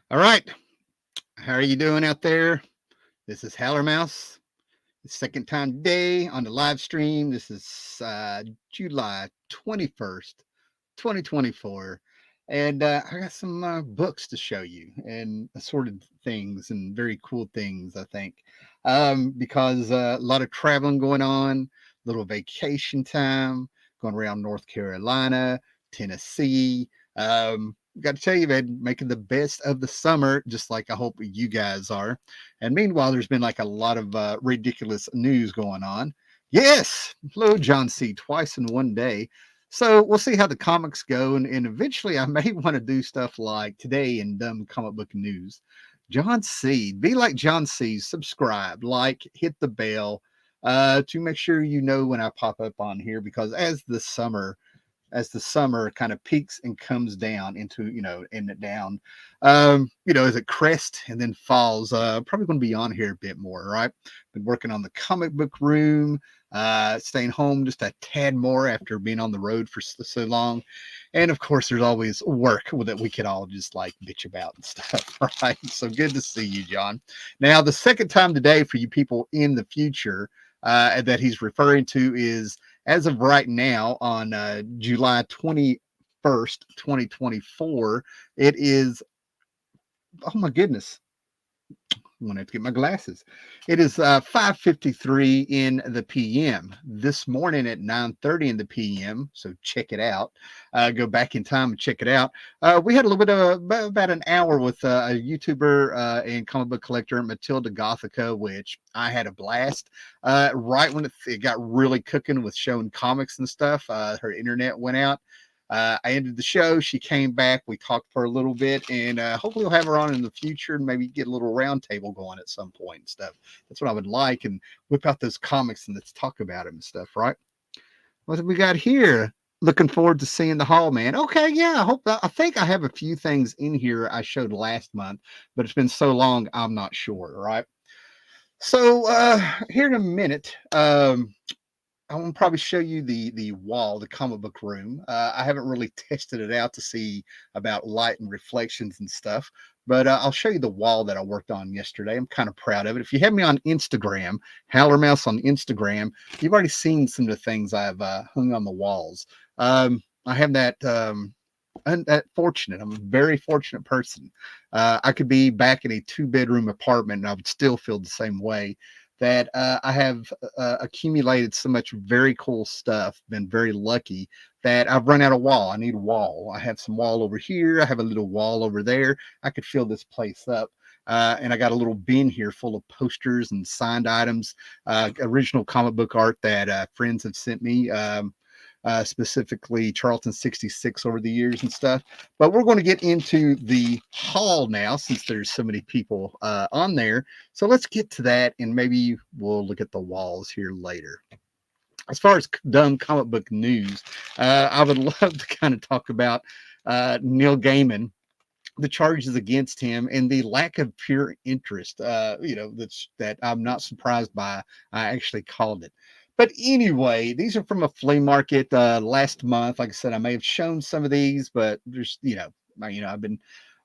All right. How are you doing out there? This is Howler Mouse. The second time today on the live stream. This is July 21st, 2024. And I got some books to show you and assorted things and very cool things, I think. Because a lot of traveling going on, little vacation time, going around North Carolina, Tennessee. Got to tell you, man, making the best of the summer, just like I hope you guys are. And meanwhile, there's been like a lot of ridiculous news going on. Yes, hello, John C. Twice in one day. So we'll see how the comics go, and eventually I may want to do stuff like today in dumb comic book news. John C. Be like John C. Subscribe, like, hit the bell to make sure you know when I pop up on here. Because as the summer kind of peaks and comes down into, and it down, as it crests and then falls, probably going to be on here a bit more, right? Been working on the comic book room, staying home just a tad more after being on the road for so long. And of course, there's always work that we could all just like bitch about and stuff, right? So good to see you, John. Now, the second time today for you people in the future that he's referring to is as of right now on July 21st, 2024. It is, oh my goodness, I want to have to get my glasses. It is 5:53 in the PM this morning at 9:30 in the PM. So check it out. Go back in time and check it out. We had a little bit of about an hour with a YouTuber and comic book collector, Matilda Gothica, which I had a blast. Right when it got really cooking with showing comics and stuff, her internet went out. I ended the show. She came back. We talked for a little bit, and hopefully we'll have her on in the future and maybe get a little round table going at some point and stuff. That's what I would like, and whip out those comics and let's talk about them and stuff, right? What have we got here? Looking forward to seeing the Hall Man. Okay, yeah, I think I have a few things in here I showed last month, but it's been so long, I'm not sure, right? So here in a minute, I want to probably show you the wall, the comic book room. I haven't really tested it out to see about light and reflections and stuff, but I'll show you the wall that I worked on yesterday. I'm kind of proud of it. If you have me on Instagram, Howler Mouse on Instagram, you've already seen some of the things I've hung on the walls. I have that. That fortunate. I'm a very fortunate person. I could be back in a two-bedroom apartment and I would still feel the same way that I have accumulated so much very cool stuff, been very lucky that I've run out of wall. I need a wall. I have some wall over here. I have a little wall over there. I could fill this place up. And I got a little bin here full of posters and signed items, original comic book art that friends have sent me. Specifically Charlton 66 over the years and stuff. But we're going to get into the hall now since there's so many people on there. So let's get to that and maybe we'll look at the walls here later. As far as dumb comic book news, I would love to kind of talk about Neil Gaiman, the charges against him, and the lack of pure interest. That I'm not surprised by. I actually called it. But anyway, these are from a flea market last month. Like I said, I may have shown some of these, but there's, I've been.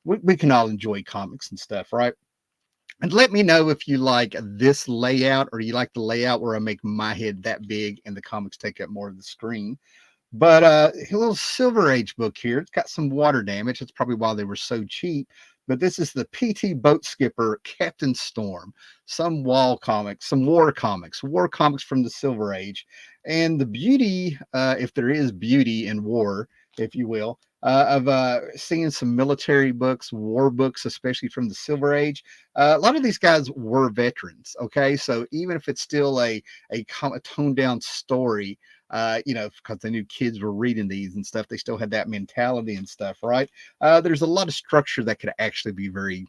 We can all enjoy comics and stuff, right? And let me know if you like this layout or you like the layout where I make my head that big and the comics take up more of the screen. But a little Silver Age book here. It's got some water damage. That's probably why they were so cheap. But this is the PT Boat Skipper Captain Storm. Some wall comics, some war comics from the Silver Age. And the beauty, if there is beauty in war, if you will, of seeing some military books, war books, especially from the Silver Age. A lot of these guys were veterans. Okay, so even if it's still a toned down story, because they knew kids were reading these and stuff, they still had that mentality and stuff, right? There's a lot of structure that could actually be very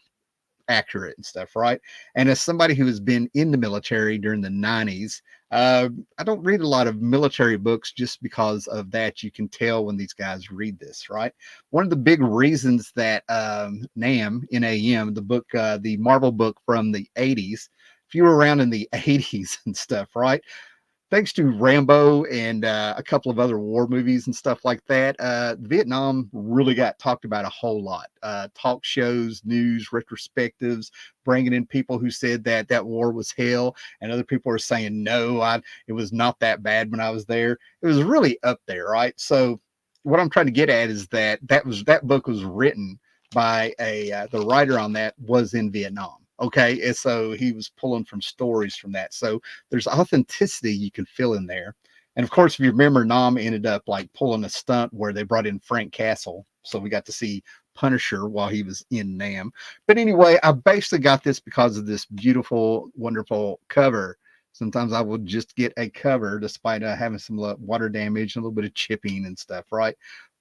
accurate and stuff, right? And as somebody who has been in the military during the 90s, I don't read a lot of military books just because of that. You can tell when these guys read this, right? One of the big reasons that NAM, the book, the Marvel book from the 80s, if you were around in the 80s and stuff, right? thanks to Rambo and a couple of other war movies and stuff like that, Vietnam really got talked about a whole lot. Talk shows, news, retrospectives, bringing in people who said that that war was hell, and other people are saying no, it was not that bad when I was there. It was really up there, right? So, what I'm trying to get at is that book was written by the writer on that was in Vietnam. Okay, and so he was pulling from stories from that. So there's authenticity you can feel in there. And of course, if you remember, Nam ended up like pulling a stunt where they brought in Frank Castle. So we got to see Punisher while he was in Nam. But anyway, I basically got this because of this beautiful, wonderful cover. Sometimes I will just get a cover despite having some water damage and a little bit of chipping and stuff, right?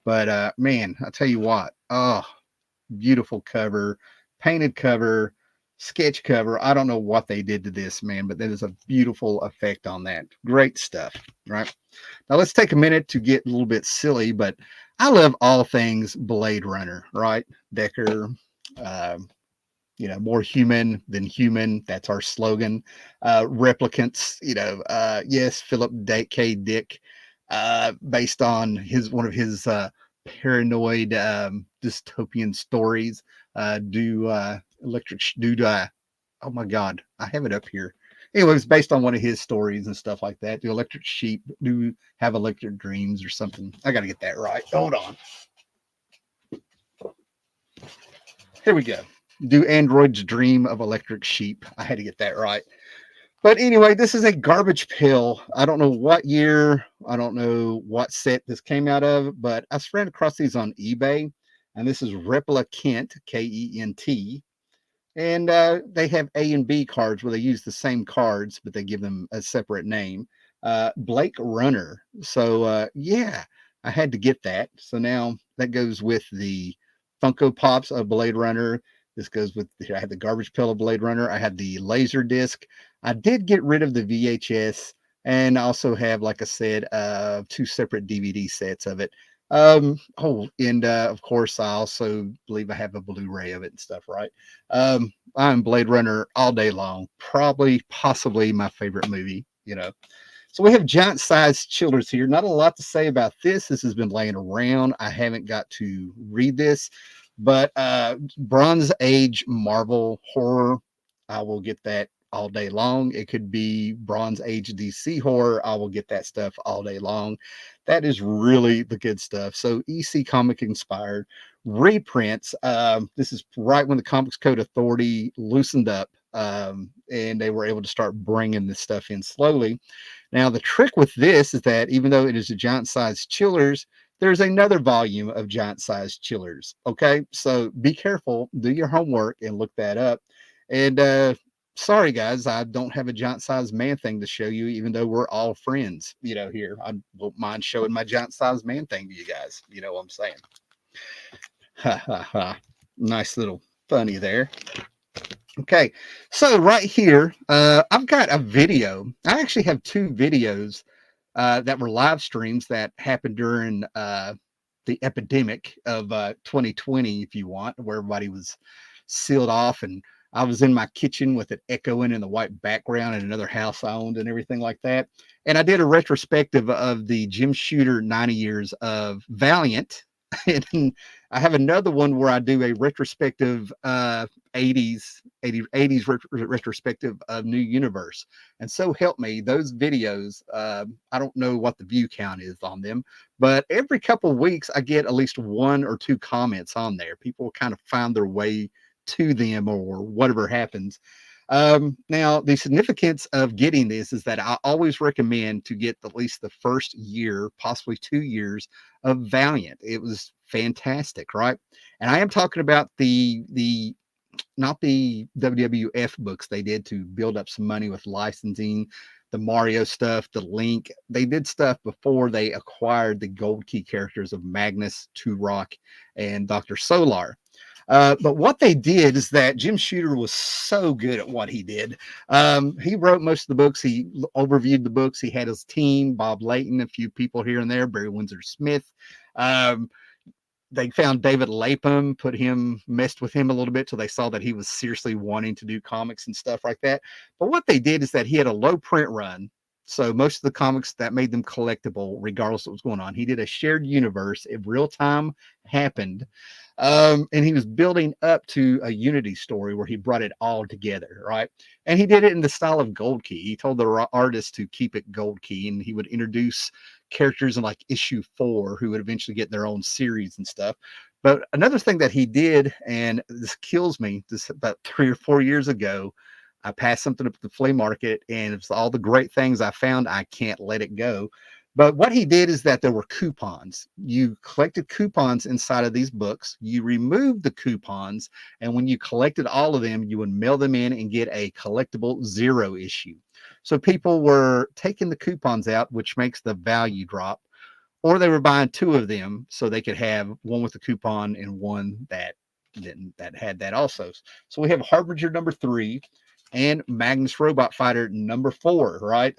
But man, I tell you what, oh, beautiful cover, painted cover, sketch cover. I don't know what they did to this, man, but that is a beautiful effect on that. Great stuff, right? Now let's take a minute to get a little bit silly, but I love all things Blade Runner, right? Decker, uh, more human than human. That's our slogan. Replicants, yes, Philip K. Dick, based on one of his paranoid dystopian stories. Do electric do oh my god, I have it up here. Anyways, based on one of his stories and stuff like that. Do electric sheep do have electric dreams or something? I got to get that right. Hold on. Here we go. Do androids dream of electric sheep? I had to get that right. But anyway, this is a garbage pail. I don't know what year, I don't know what set this came out of, but I ran across these on eBay. And this is Repla Kent, Kent. And they have A and B cards where they use the same cards, but they give them a separate name. Blake Runner. So, yeah, I had to get that. So now that goes with the Funko Pops of Blade Runner. This goes with, I had the garbage pail of Blade Runner. I had the laser disc. I did get rid of the VHS and also have, like I said, two separate DVD sets of it. And of course, I also believe I have a Blu-ray of it and stuff, right? I'm Blade Runner all day long. Possibly my favorite movie. So we have giant sized chillers here. Not a lot to say about this. This has been laying around. I haven't got to read this, but Bronze Age Marvel horror, I will get that all day long. It could be Bronze Age DC horror. I will get that stuff all day long. That is really the good stuff. So EC Comic inspired reprints. This is right when the Comics Code Authority loosened up, and they were able to start bringing this stuff in slowly. Now, the trick with this is that even though it is a giant sized chillers, there's another volume of giant sized chillers. Okay. So be careful, do your homework and look that up. And sorry, guys, I don't have a giant sized man thing to show you, even though we're all friends, here. I won't mind showing my giant sized man thing to you guys. You know what I'm saying? Ha ha ha. Nice little funny there. Okay, so right here, I've got a video. I actually have two videos that were live streams that happened during the epidemic of 2020, if you want, where everybody was sealed off, and I was in my kitchen with it echoing in the white background in another house I owned and everything like that. And I did a retrospective of the Jim Shooter 90 years of Valiant. And I have another one where I do a retrospective 80s retrospective of New Universe. And so help me, those videos, I don't know what the view count is on them, but every couple of weeks I get at least one or two comments on there. People kind of find their way to them or whatever happens. Now, the significance of getting this is that I always recommend to get at least the first year, possibly 2 years of Valiant. It was fantastic, right? And I am talking about the not the WWF books they did to build up some money with licensing, the Mario stuff, the Link. They did stuff before they acquired the Gold Key characters of Magnus, Turok, and Dr. Solar. But what they did is that Jim Shooter was so good at what he did. He wrote most of the books. He overviewed the books. He had his team, Bob Layton, a few people here and there, Barry Windsor Smith. They found David Lapham, messed with him a little bit till they saw that he was seriously wanting to do comics and stuff like that. But what they did is that he had a low print run. So most of the comics that made them collectible, regardless of what's going on, he did a shared universe. If real time happened, and he was building up to a Unity story where he brought it all together, right? And he did it in the style of Gold Key. He told the artist to keep it Gold Key, and he would introduce characters in like issue 4 who would eventually get their own series and stuff. But another thing that he did, and this kills me, this about 3 or 4 years ago, I passed something up at the flea market, and it's all the great things I found. I can't let it go. But what he did is that there were coupons. You collected coupons inside of these books. You removed the coupons, and when you collected all of them, you would mail them in and get a collectible 0 issue. So people were taking the coupons out, which makes the value drop, or they were buying 2 of them so they could have one with the coupon and one that didn't, that had that also. So we have Harbinger number 3 and Magnus Robot Fighter number 4, right?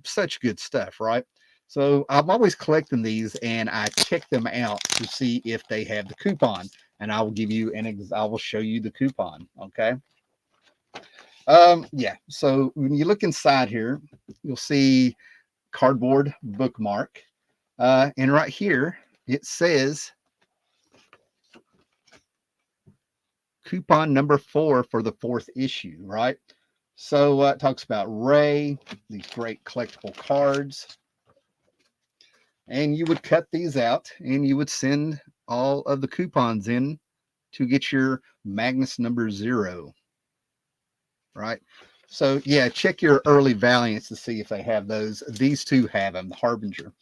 Such good stuff, right? So I'm always collecting these, and I check them out to see if they have the coupon, and I will give you I will show you the coupon. Okay. Yeah. So when you look inside here, you'll see cardboard bookmark, and right here it says coupon number 4 for the 4th issue, right? So it talks about Ray, these great collectible cards, and you would cut these out and you would send all of the coupons in to get your Magnus number 0, right? So yeah, check your early Valiants to see if they have those. These 2 have them, the Harbinger.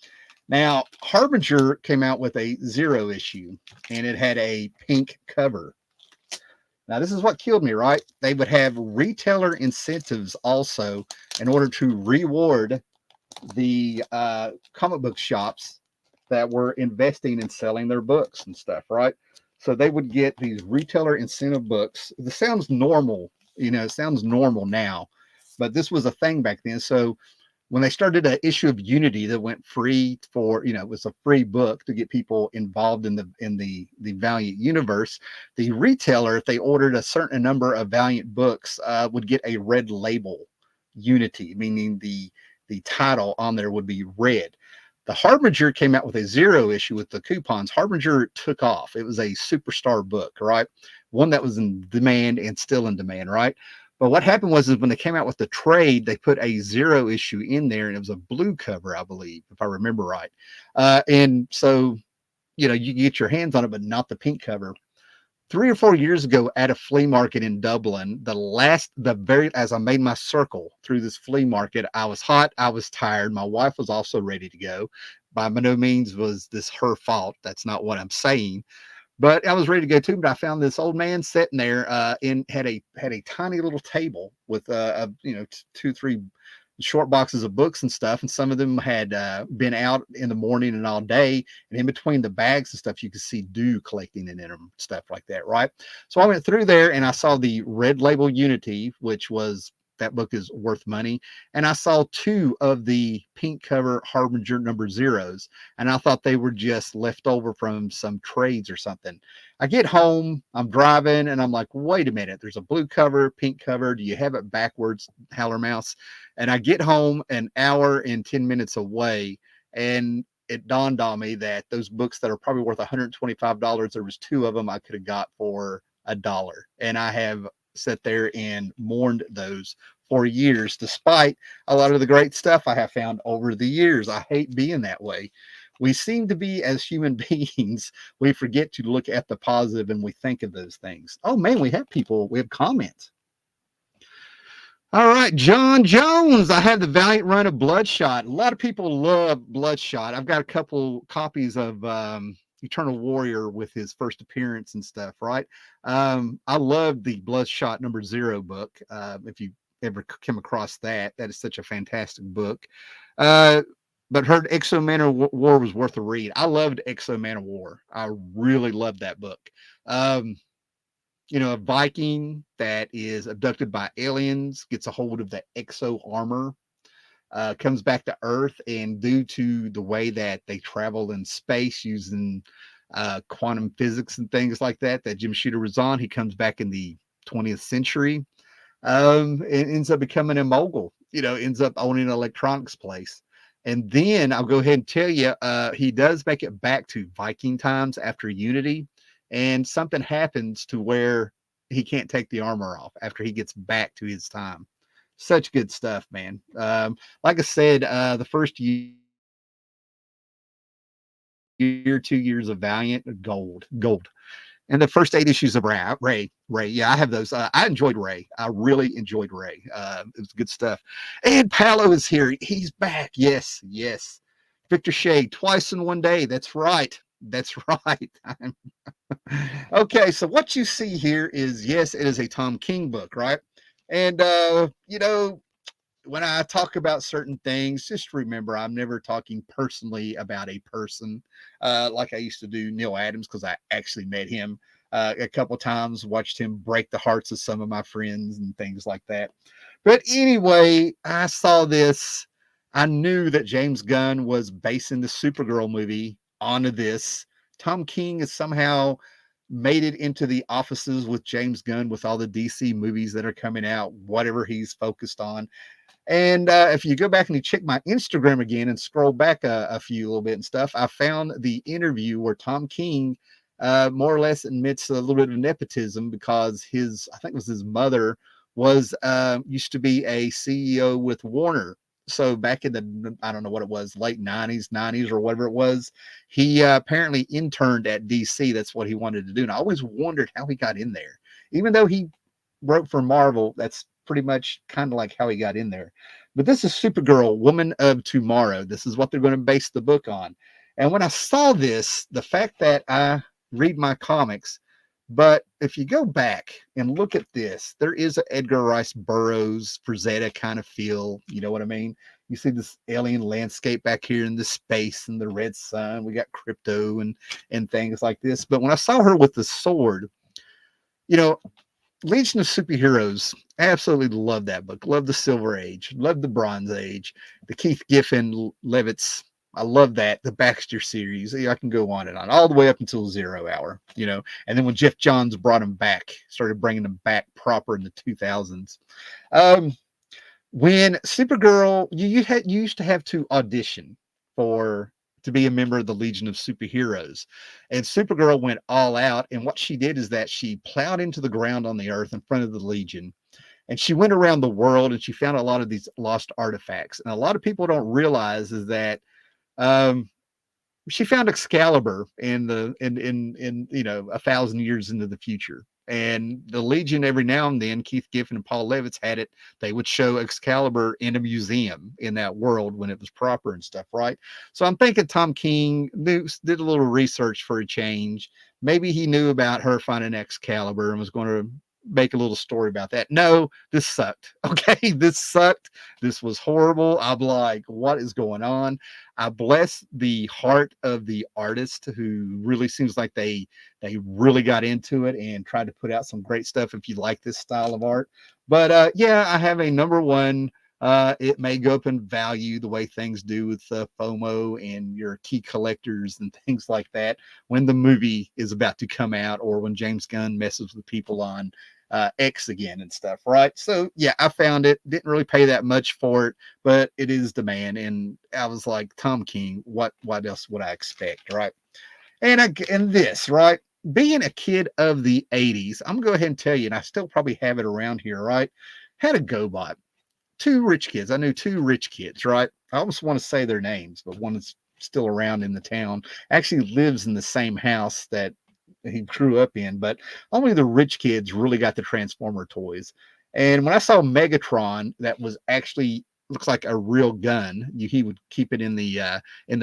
Now, Harbinger came out with a 0 issue, and it had a pink cover. Now, this is what killed me, right? They would have retailer incentives also in order to reward the comic book shops that were investing in selling their books and stuff, right? So they would get these retailer incentive books. This sounds normal, it sounds normal now, but this was a thing back then. So when they started an issue of Unity that went free for, it was a free book to get people involved in the Valiant universe, the retailer, if they ordered a certain number of Valiant books, would get a red label Unity, meaning the title on there would be red. The Harbinger came out with a 0 issue with the coupons. Harbinger took off. It was a superstar book, right? One that was in demand and still in demand, right? But what happened was is when they came out with the trade, they put a 0 issue in there, and it was a blue cover, I believe, if I remember right. And so, you get your hands on it, but not the pink cover. 3 or 4 years ago at a flea market in Dublin, as I made my circle through this flea market, I was hot, I was tired. My wife was also ready to go. By no means was this her fault. That's not what I'm saying. But I was ready to go too. But I found this old man sitting there, and had a tiny little table with 2, 3 short boxes of books and stuff, and some of them had been out in the morning and all day, and in between the bags and stuff you could see dew collecting in them, stuff like that, right? So I went through there and I saw the red label Unity, which was, that book is worth money, and I saw 2 of the pink cover Harbinger number 0s, and I thought they were just left over from some trades or something. I get home, I'm driving, and I'm like, wait a minute, there's a blue cover, pink cover, do you have it backwards, Howler Mouse? And I get home an hour and 10 minutes away, and it dawned on me that those books that are probably worth $125, there was 2 of them I could have got for $1. And I have sat there and mourned those for years, despite a lot of the great stuff I have found over the years. I hate being that way. We seem to be, as human beings, we forget to look at the positive and we think of those things. Oh man, we have comments. All right, John Jones. I have the Valiant run of Bloodshot. A lot of people love Bloodshot. I've got a couple copies of Eternal Warrior with his first appearance and stuff, right? I love the Bloodshot number 0 book. If you ever come across that, that is such a fantastic book. But heard Exo Man of War was worth a read. I loved Exo Man of War. I really loved that book. A Viking that is abducted by aliens, gets a hold of the exo armor, comes back to Earth, and due to the way that they travel in space using quantum physics and things like that Jim Shooter was on, he comes back in the 20th century, and ends up becoming a mogul ends up owning an electronics place. And then I'll go ahead and tell you, he does make it back to Viking times after Unity, and something happens to where he can't take the armor off after he gets back to his time. Such good stuff, man. Like I said, the first year, 2 years of Valiant, gold. And the first 8 issues of Ray. Yeah, I have those. I enjoyed Ray. I really enjoyed Ray. It was good stuff. And Paolo is here. He's back. Yes, yes. Victor Shea, twice in one day. That's right. That's right. Okay, so what you see here is, yes, it is a Tom King book, right? And, when I talk about certain things, just remember I'm never talking personally about a person, like I used to do Neil Adams, because I actually met him a couple times, watched him break the hearts of some of my friends and things like that. But anyway, I saw this. I knew that James Gunn was basing the Supergirl movie onto this. Tom King has somehow made it into the offices with James Gunn with all the DC movies that are coming out, whatever he's focused on. And if you go back and you check my Instagram again and scroll back a few little bit and stuff, I found the interview where Tom King more or less admits a little bit of nepotism, because I think it was his mother, was used to be a CEO with Warner. So back in the, I don't know what it was, late 90s or whatever it was, he apparently interned at DC. That's what he wanted to do. And I always wondered how he got in there. Even though he wrote for Marvel, that's pretty much kind of like how he got in there. But this is Supergirl, Woman of Tomorrow. This is what they're going to base the book on. And when I saw this, the fact that I read my comics, but if you go back and look at this, there is an Edgar Rice Burroughs, Frazetta kind of feel. You know what I mean? You see this alien landscape back here in the space and the red sun. We got crypto and things like this. But when I saw her with the sword, you know, Legion of Superheroes, absolutely love that book. Love the Silver Age. Love the Bronze Age. The Keith Giffen, Levitz. I love that. The Baxter series. I can go on and on, all the way up until Zero Hour, And then when Jeff Johns brought him back, started bringing them back proper in the 2000s. When Supergirl, you used to have to audition to be a member of the Legion of Superheroes. And Supergirl went all out. And what she did is that she plowed into the ground on the earth in front of the Legion. And she went around the world and she found a lot of these lost artifacts. And a lot of people don't realize is that um, she found Excalibur in 1,000 years into the future. And the Legion, every now and then, Keith Giffen and Paul Levitz had it. They would show Excalibur in a museum in that world when it was proper and stuff, right? So I'm thinking Tom King did a little research for a change. Maybe he knew about her finding Excalibur and was going to make a little story about that. No, this sucked. Okay, this sucked. This was horrible. I'm like, what is going on? I bless the heart of the artist, who really seems like they really got into it and tried to put out some great stuff if you like this style of art. But yeah, I have a number one. It may go up in value the way things do with FOMO and your key collectors and things like that when the movie is about to come out, or when James Gunn messes with people on X again and stuff, right? So yeah, I found it. Didn't really pay that much for it, but it is demand, and I was like, Tom King, what else would I expect, right? And this, right? Being a kid of the 80s, I'm gonna go ahead and tell you, and I still probably have it around here, right? Had a GoBot. Two rich kids. I knew two rich kids, right? I almost want to say their names, but one is still around in the town. Actually lives in the same house that he grew up in, but only the rich kids really got the Transformer toys. And when I saw Megatron, that was actually looks like a real gun. He would keep it in the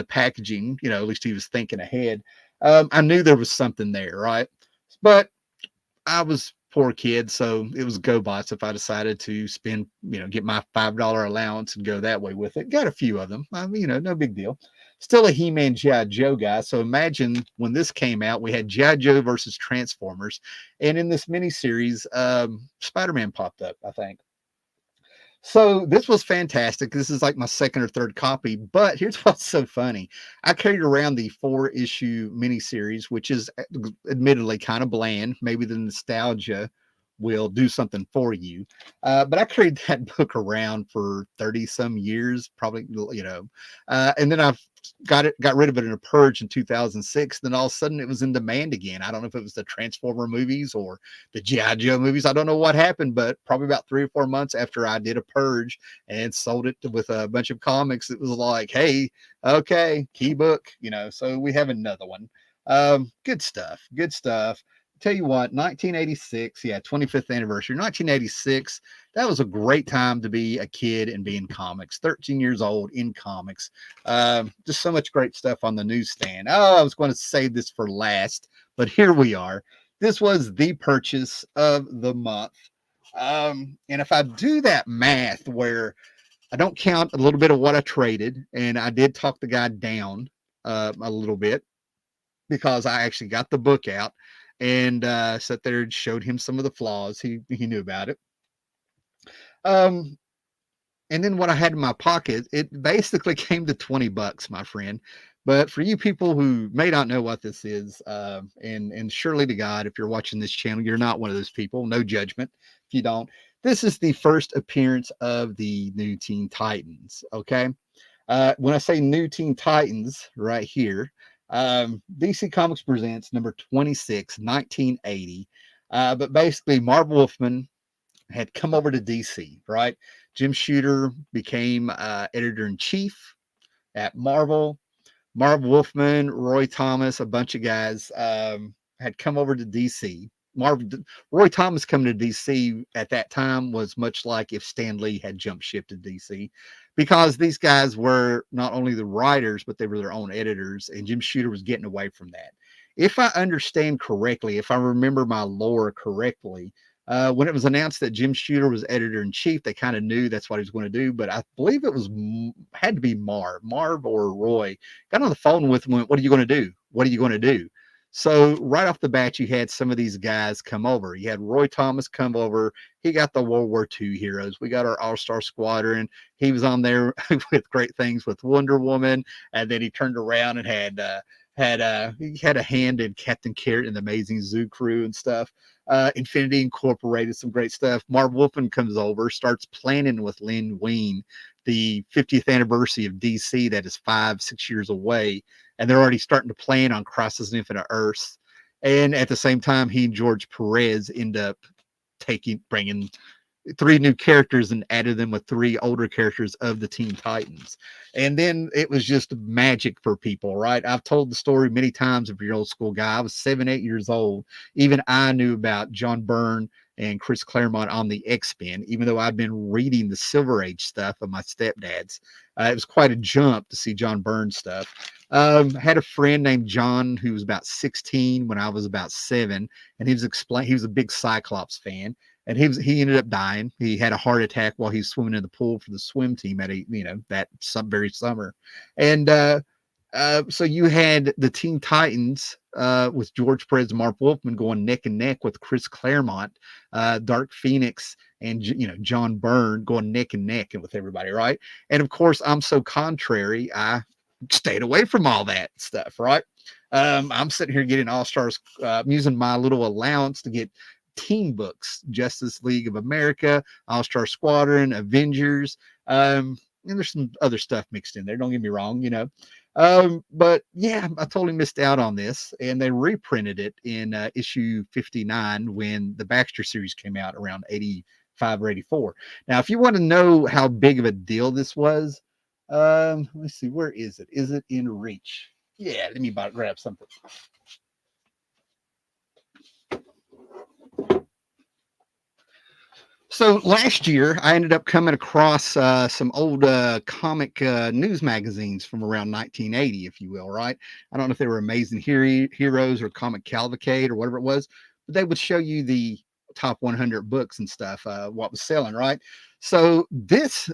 packaging. At least he was thinking ahead. I knew there was something there, right? But I was poor kid, so it was GoBots. If I decided to spend, get my $5 allowance and go that way with it, got a few of them. No big deal. Still a He-Man G.I. Joe guy. So imagine when this came out, we had G.I. Joe versus Transformers, and in this miniseries, Spider-Man popped up, I think. So this was fantastic. This is like my second or third copy, but here's what's so funny. I carried around the 4-issue miniseries, which is admittedly kind of bland. Maybe the nostalgia will do something for you. But I carried that book around for 30 some years, probably, and then I've got rid of it in a purge in 2006. Then all of a sudden it was in demand again. I don't know if it was the Transformer movies or the GI Joe movies. I don't know what happened, but probably about 3 or 4 months after I did a purge and sold it with a bunch of comics, it was like, hey, okay, key book, so we have another one. Good stuff. Good stuff. Tell you what, 1986, yeah, 25th anniversary, 1986. That was a great time to be a kid and be in comics. 13 years old in comics. Just so much great stuff on the newsstand. Oh, I was going to save this for last, but here we are. This was the purchase of the month. And if I do that math where I don't count a little bit of what I traded, and I did talk the guy down a little bit because I actually got the book out and sat there and showed him some of the flaws. He knew about it. Um, and then what I had in my pocket, it basically came to $20, my friend. But for you people who may not know what this is, and surely to God, if you're watching this channel, you're not one of those people. No judgment if you don't. This is the first appearance of the new Teen Titans. Okay, when I say new Teen Titans, right here, DC Comics presents number 26, 1980. But basically, Marv Wolfman had come over to DC, right? Jim Shooter became editor in chief at Marvel. Marv Wolfman, Roy Thomas, a bunch of guys had come over to DC. Roy Thomas coming to DC at that time was much like if Stan Lee had jump ship to DC, because these guys were not only the writers, but they were their own editors, and Jim Shooter was getting away from that. If I understand correctly, if I remember my lore correctly, when it was announced that Jim Shooter was editor in chief, they kind of knew that's what he was going to do. But I believe it was had to be Marv or Roy got on the phone with him. Went, what are you going to do? What are you going to do? So right off the bat, you had some of these guys come over. You had Roy Thomas come over. He got the World War II heroes. We got our All-Star Squadron. He was on there with great things with Wonder Woman, and then he turned around and he had a hand in Captain Carrot and the Amazing Zoo Crew and stuff. Infinity Incorporated, some great stuff. Marv Wolfman comes over, starts planning with Len Wein the 50th anniversary of DC that is 5-6 years away, and they're already starting to plan on Crisis on Infinite Earths. And at the same time, he and George Perez end up bringing 3 new characters and added them with 3 older characters of the Teen Titans. And then it was just magic for people, right? I've told the story many times. If you're an old school guy, I was 7-8 years old. Even I knew about John Byrne and Chris Claremont on the X-Men, even though I've been reading the Silver Age stuff of my stepdad's. It was quite a jump to see John Byrne stuff. I had a friend named John who was about 16 when I was about 7, and he was a big Cyclops fan. And he ended up dying. He had a heart attack while he was swimming in the pool for the swim team at that very summer. And so you had the Teen Titans with George Perez and Mark Wolfman going neck and neck with Chris Claremont, Dark Phoenix, and John Byrne going neck and neck with everybody, right? And of course, I'm so contrary. I stayed away from all that stuff, right? I'm sitting here getting All Stars, using my little allowance to get team books, Justice League of America, All-Star Squadron, Avengers, and there's some other stuff mixed in there, don't get me wrong, but yeah, I totally missed out on this, and they reprinted it in issue 59 when the Baxter series came out around 85 or 84. Now, if you want to know how big of a deal this was, let's see, where is it? Is it in reach? Yeah, let me grab something. So last year, I ended up coming across some old comic news magazines from around 1980, if you will, right? I don't know if they were Amazing Heroes or Comic Cavalcade or whatever it was, but they would show you the top 100 books and stuff, what was selling, right? So this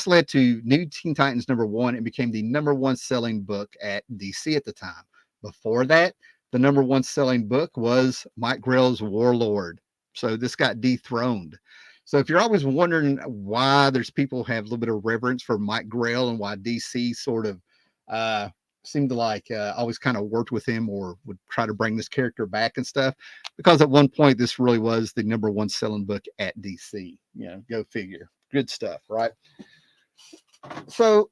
led to New Teen Titans #1 and became the #1 selling book at DC at the time. Before that, the #1 selling book was Mike Grell's Warlord. So this got dethroned. So if you're always wondering why there's people who have a little bit of reverence for Mike Grell and why DC sort of seemed to like always kind of worked with him or would try to bring this character back and stuff. Because at one point, this really was the #1 selling book at DC. You know, go figure. Good stuff, right? So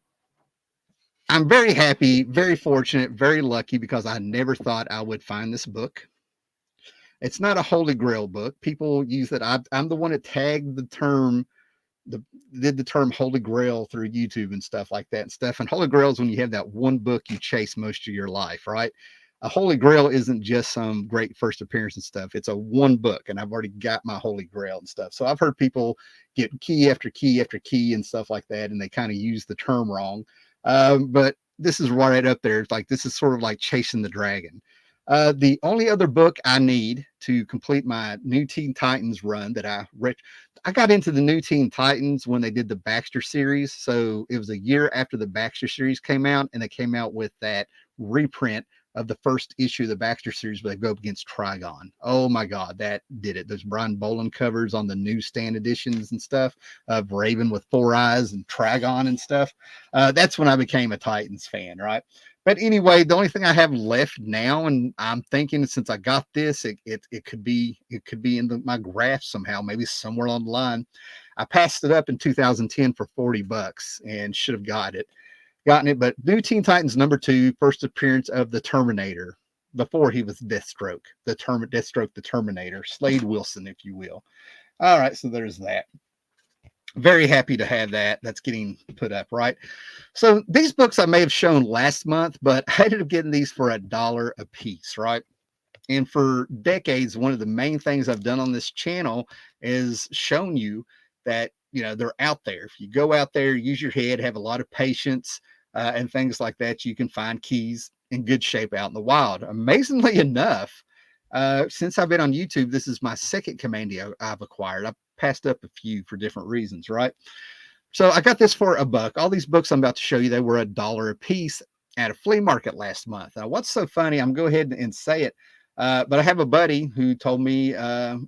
I'm very happy, very fortunate, very lucky because I never thought I would find this book. It's not a holy grail book. People use it. I'm the one that tagged the term, the did the term holy grail through YouTube and stuff like that and stuff. And holy grail is when you have that one book you chase most of your life, right? A holy grail isn't just some great first appearance and stuff. It's a one book, and I've already got my holy grail and stuff. So I've heard people get key after key after key and stuff like that, and they kind of use the term wrong. But this is right up there. It's like this is sort of like chasing the dragon. The only other book I need to complete my New Teen Titans run that I read, I got into the New Teen Titans when they did the Baxter series. So it was a year after the Baxter series came out, and they came out with that reprint of the first issue of the Baxter series where they go up against Trigon. Oh my God, that did it. Those Brian Boland covers on the newsstand editions and stuff of Raven with 4 eyes and Trigon and stuff. That's when I became a Titans fan, right? But anyway, the only thing I have left now, and I'm thinking since I got this, it could be in my graph somehow, maybe somewhere on the line. I passed it up in 2010 for $40 and should have gotten it. But New Teen Titans #2, first appearance of the Terminator. Before he was Deathstroke, Deathstroke the Terminator, Slade Wilson, if you will. All right, so there's that. Very happy to have that. That's getting put up, right? So these books I may have shown last month, but I ended up getting these for $1 a piece, right? And for decades, one of the main things I've done on this channel is shown you that, you know, they're out there. If you go out there, use your head, have a lot of patience, and things like that, you can find keys in good shape out in the wild. Amazingly enough, since I've been on YouTube, this is my second Commandy I've acquired. I've passed up a few for different reasons, right? So I got this for $1. All these books I'm about to show you, they were $1 a piece at a flea market last month. Now, what's so funny, I'm going to go ahead and say it, but I have a buddy who told me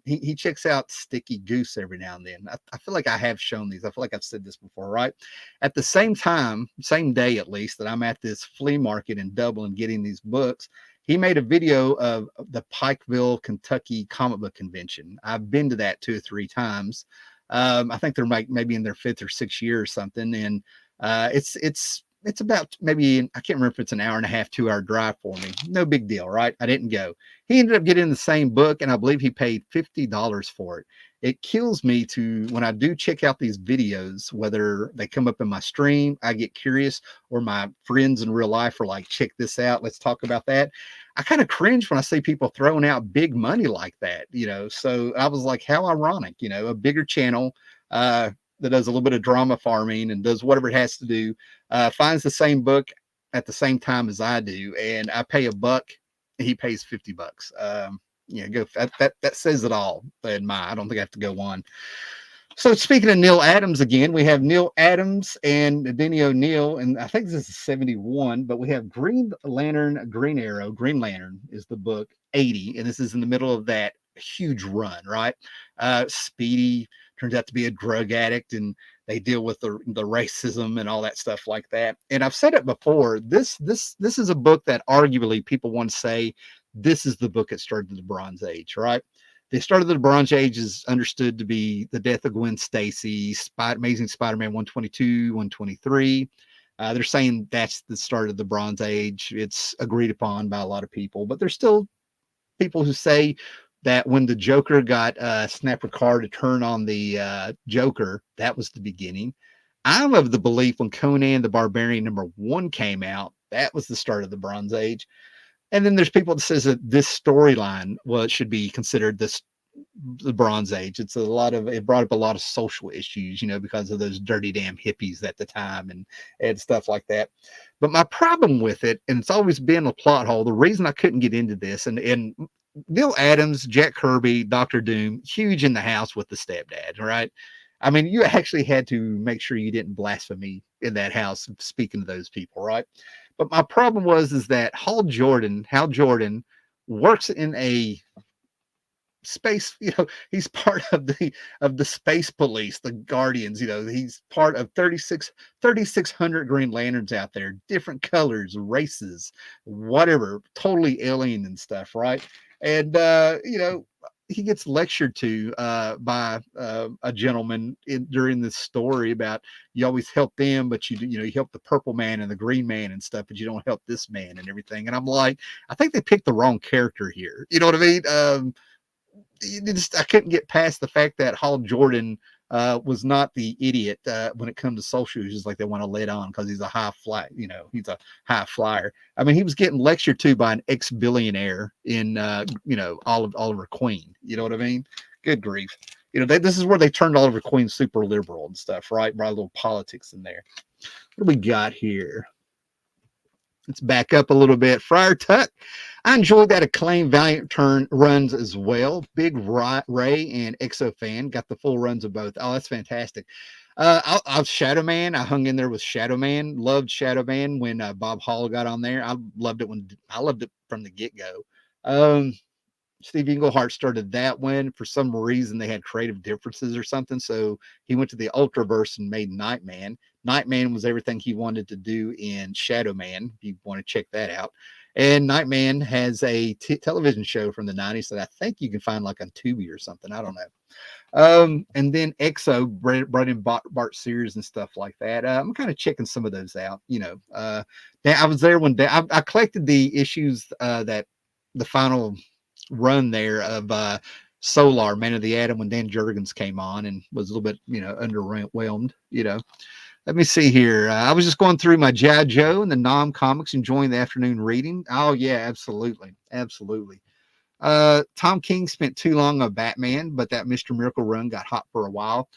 he checks out Sticky Goose every now and then. I feel like I have shown these. I feel like I've said this before, right? At the same time, same day at least, that I'm at this flea market in Dublin getting these books, he made a video of the Pikeville, Kentucky comic book convention. I've been to that 2 or 3 times. I think they're maybe in their 5th or 6th year or something. And it's about maybe, I can't remember if it's an hour and a half, 2-hour drive for me. No big deal, right? I didn't go. He ended up getting the same book, and I believe he paid $50 for it. It kills me to, when I do check out these videos, whether they come up in my stream, I get curious, or my friends in real life are like, check this out, let's talk about that. I kind of cringe when I see people throwing out big money like that, you know. So I was like, how ironic, you know, a bigger channel that does a little bit of drama farming and does whatever it has to do, finds the same book at the same time as I do, and I pay $1, and he pays $50. Yeah, go that says it all. I don't think I have to go on. So speaking of Neil Adams again, we have Neil Adams and Denny O'Neil, and I think this is 71, but we have Green Lantern, Green Arrow, Green Lantern is the book 80, and this is in the middle of that huge run, right? Speedy turns out to be a drug addict, and they deal with the racism and all that stuff like that. And I've said it before, this is a book that arguably people want to say this is the book that started the Bronze Age, right? The start of the Bronze Age is understood to be the death of Gwen Stacy, Amazing Spider-Man 122, 123. They're saying that's the start of the Bronze Age. It's agreed upon by a lot of people, but there's still people who say that when the Joker got Snapper Carr to turn on the Joker, that was the beginning. I'm of the belief when Conan the Barbarian #1 came out, that was the start of the Bronze Age. And then there's people that says that this storyline should be considered the Bronze Age. It brought up a lot of social issues, you know, because of those dirty damn hippies at the time and stuff like that. But my problem with it, and it's always been a plot hole, the reason I couldn't get into this, and Neil Adams, Jack Kirby, Dr. Doom, huge in the house with the stepdad, right? I mean, you actually had to make sure you didn't blasphemy in that house, speaking to those people, right? But my problem is that Hal Jordan works in a space, he's part of the space police, the Guardians. He's part of 3,600 Green Lanterns out there, different colors, races, whatever, totally alien and stuff, right? And he gets lectured to by a gentleman during this story about, you always help them, but you help the purple man and the green man and stuff, but you don't help this man and everything. And I'm like, I think they picked the wrong character here. You know what I mean? I couldn't get past the fact that Hal Jordan was not the idiot when it comes to social issues like they want to let on, because he's a high fly, he's a high flyer. I mean, he was getting lectured to by an ex-billionaire in Oliver Queen. You know what I mean? Good grief. This is where they turned Oliver Queen super liberal and stuff, right? Brought a little politics in there. What do we got here? Let's back up a little bit. Friar Tuck. I enjoyed that acclaimed Valiant turn runs as well. Big Ray and Exo fan. Got the full runs of both. Oh, that's fantastic. I'll Shadow Man. I hung in there with Shadow Man. Loved Shadow Man when Bob Hall got on there. I loved it from the get-go. Steve Englehart started that one. For some reason, they had creative differences or something. So he went to the Ultraverse and made Nightman. Nightman was everything he wanted to do in Shadow Man, if you want to check that out. And Nightman has a television show from the 90s that I think you can find like on Tubi or something. I don't know. And then Exo brought in Bart Sears and stuff like that. I'm kind of checking some of those out. I was there one day. I collected the issues that the final run there of Solar, Man of the Atom, when Dan Jurgens came on and was a little bit, underwhelmed. Let me see here. I was just going through my G.I. Joe and the Nom comics, enjoying the afternoon reading. Oh yeah, absolutely, absolutely. Tom King spent too long on Batman, but that Mr. Miracle run got hot for a while.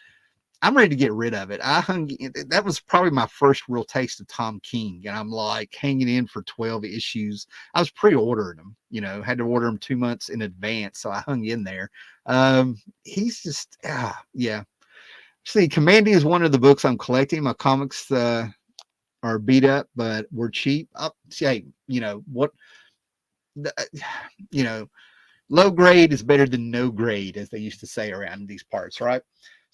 I'm ready to get rid of it. That was probably my first real taste of Tom King, and I'm like hanging in for 12 issues. I was pre-ordering them, had to order them 2 months in advance, so I hung in there. He's just, yeah. See, Commanding is one of the books I'm collecting. My comics are beat up, but we're cheap. Hey, what, low grade is better than no grade, as they used to say around these parts, right?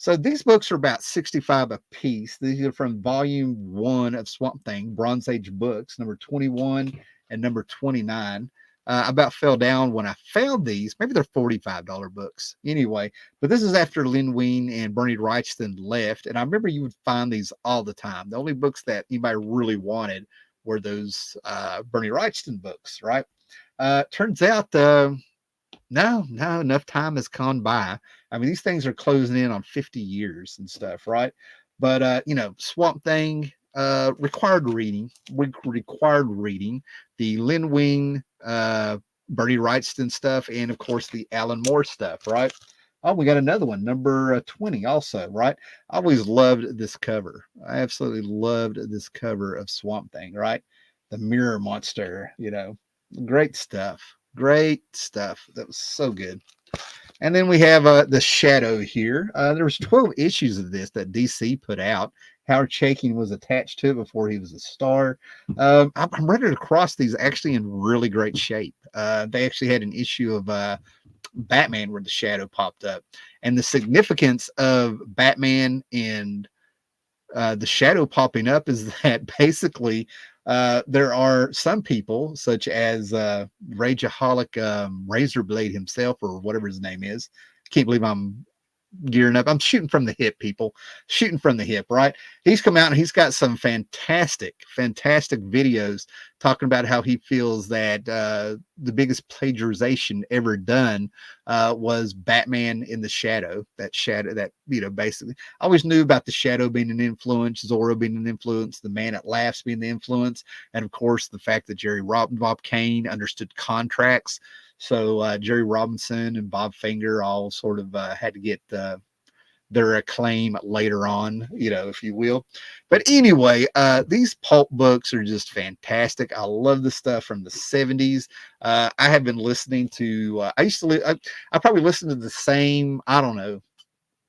So these books are about 65 a piece. These are from volume 1 of Swamp Thing, Bronze Age books, number 21 and number 29. I about fell down when I found these. Maybe they're $45 books. Anyway, but this is after Lynn Wein and Bernie Wrightson left. And I remember you would find these all the time. The only books that anybody really wanted were those Bernie Wrightson books, right? Turns out no, enough time has gone by. I mean, these things are closing in on 50 years and stuff, right? But Swamp Thing required reading. The Lynn Wein, Bernie Wrightson stuff, and of course the Alan Moore stuff, right? Oh, we got another one, number 20 also, right? I always loved this cover. I absolutely loved this cover of Swamp Thing, right? The mirror monster, great stuff. Great stuff. That was so good. And then we have the Shadow here. There was 12 issues of this that DC put out. Howard Chaykin was attached to it before he was a star. I'm ready to cross these actually in really great shape. They actually had an issue of Batman where the Shadow popped up. And the significance of Batman and the Shadow popping up is that basically there are some people, such as Rageaholic Razorblade himself, or whatever his name is. Can't believe I'm gearing up. I'm shooting from the hip, people. Shooting from the hip, right? He's come out and he's got some fantastic videos talking about how he feels that the biggest plagiarization ever done was Batman in the Shadow. That Shadow, that, basically, I always knew about the Shadow being an influence, Zorro being an influence, the Man at Laughs being the influence, and of course the fact that Bob Kane understood contracts. So Jerry Robinson and Bob Finger all sort of had to get their acclaim later on, if you will. But anyway, these pulp books are just fantastic. I love the stuff from the 70s. I have been listening to, I probably listened to the same, I don't know,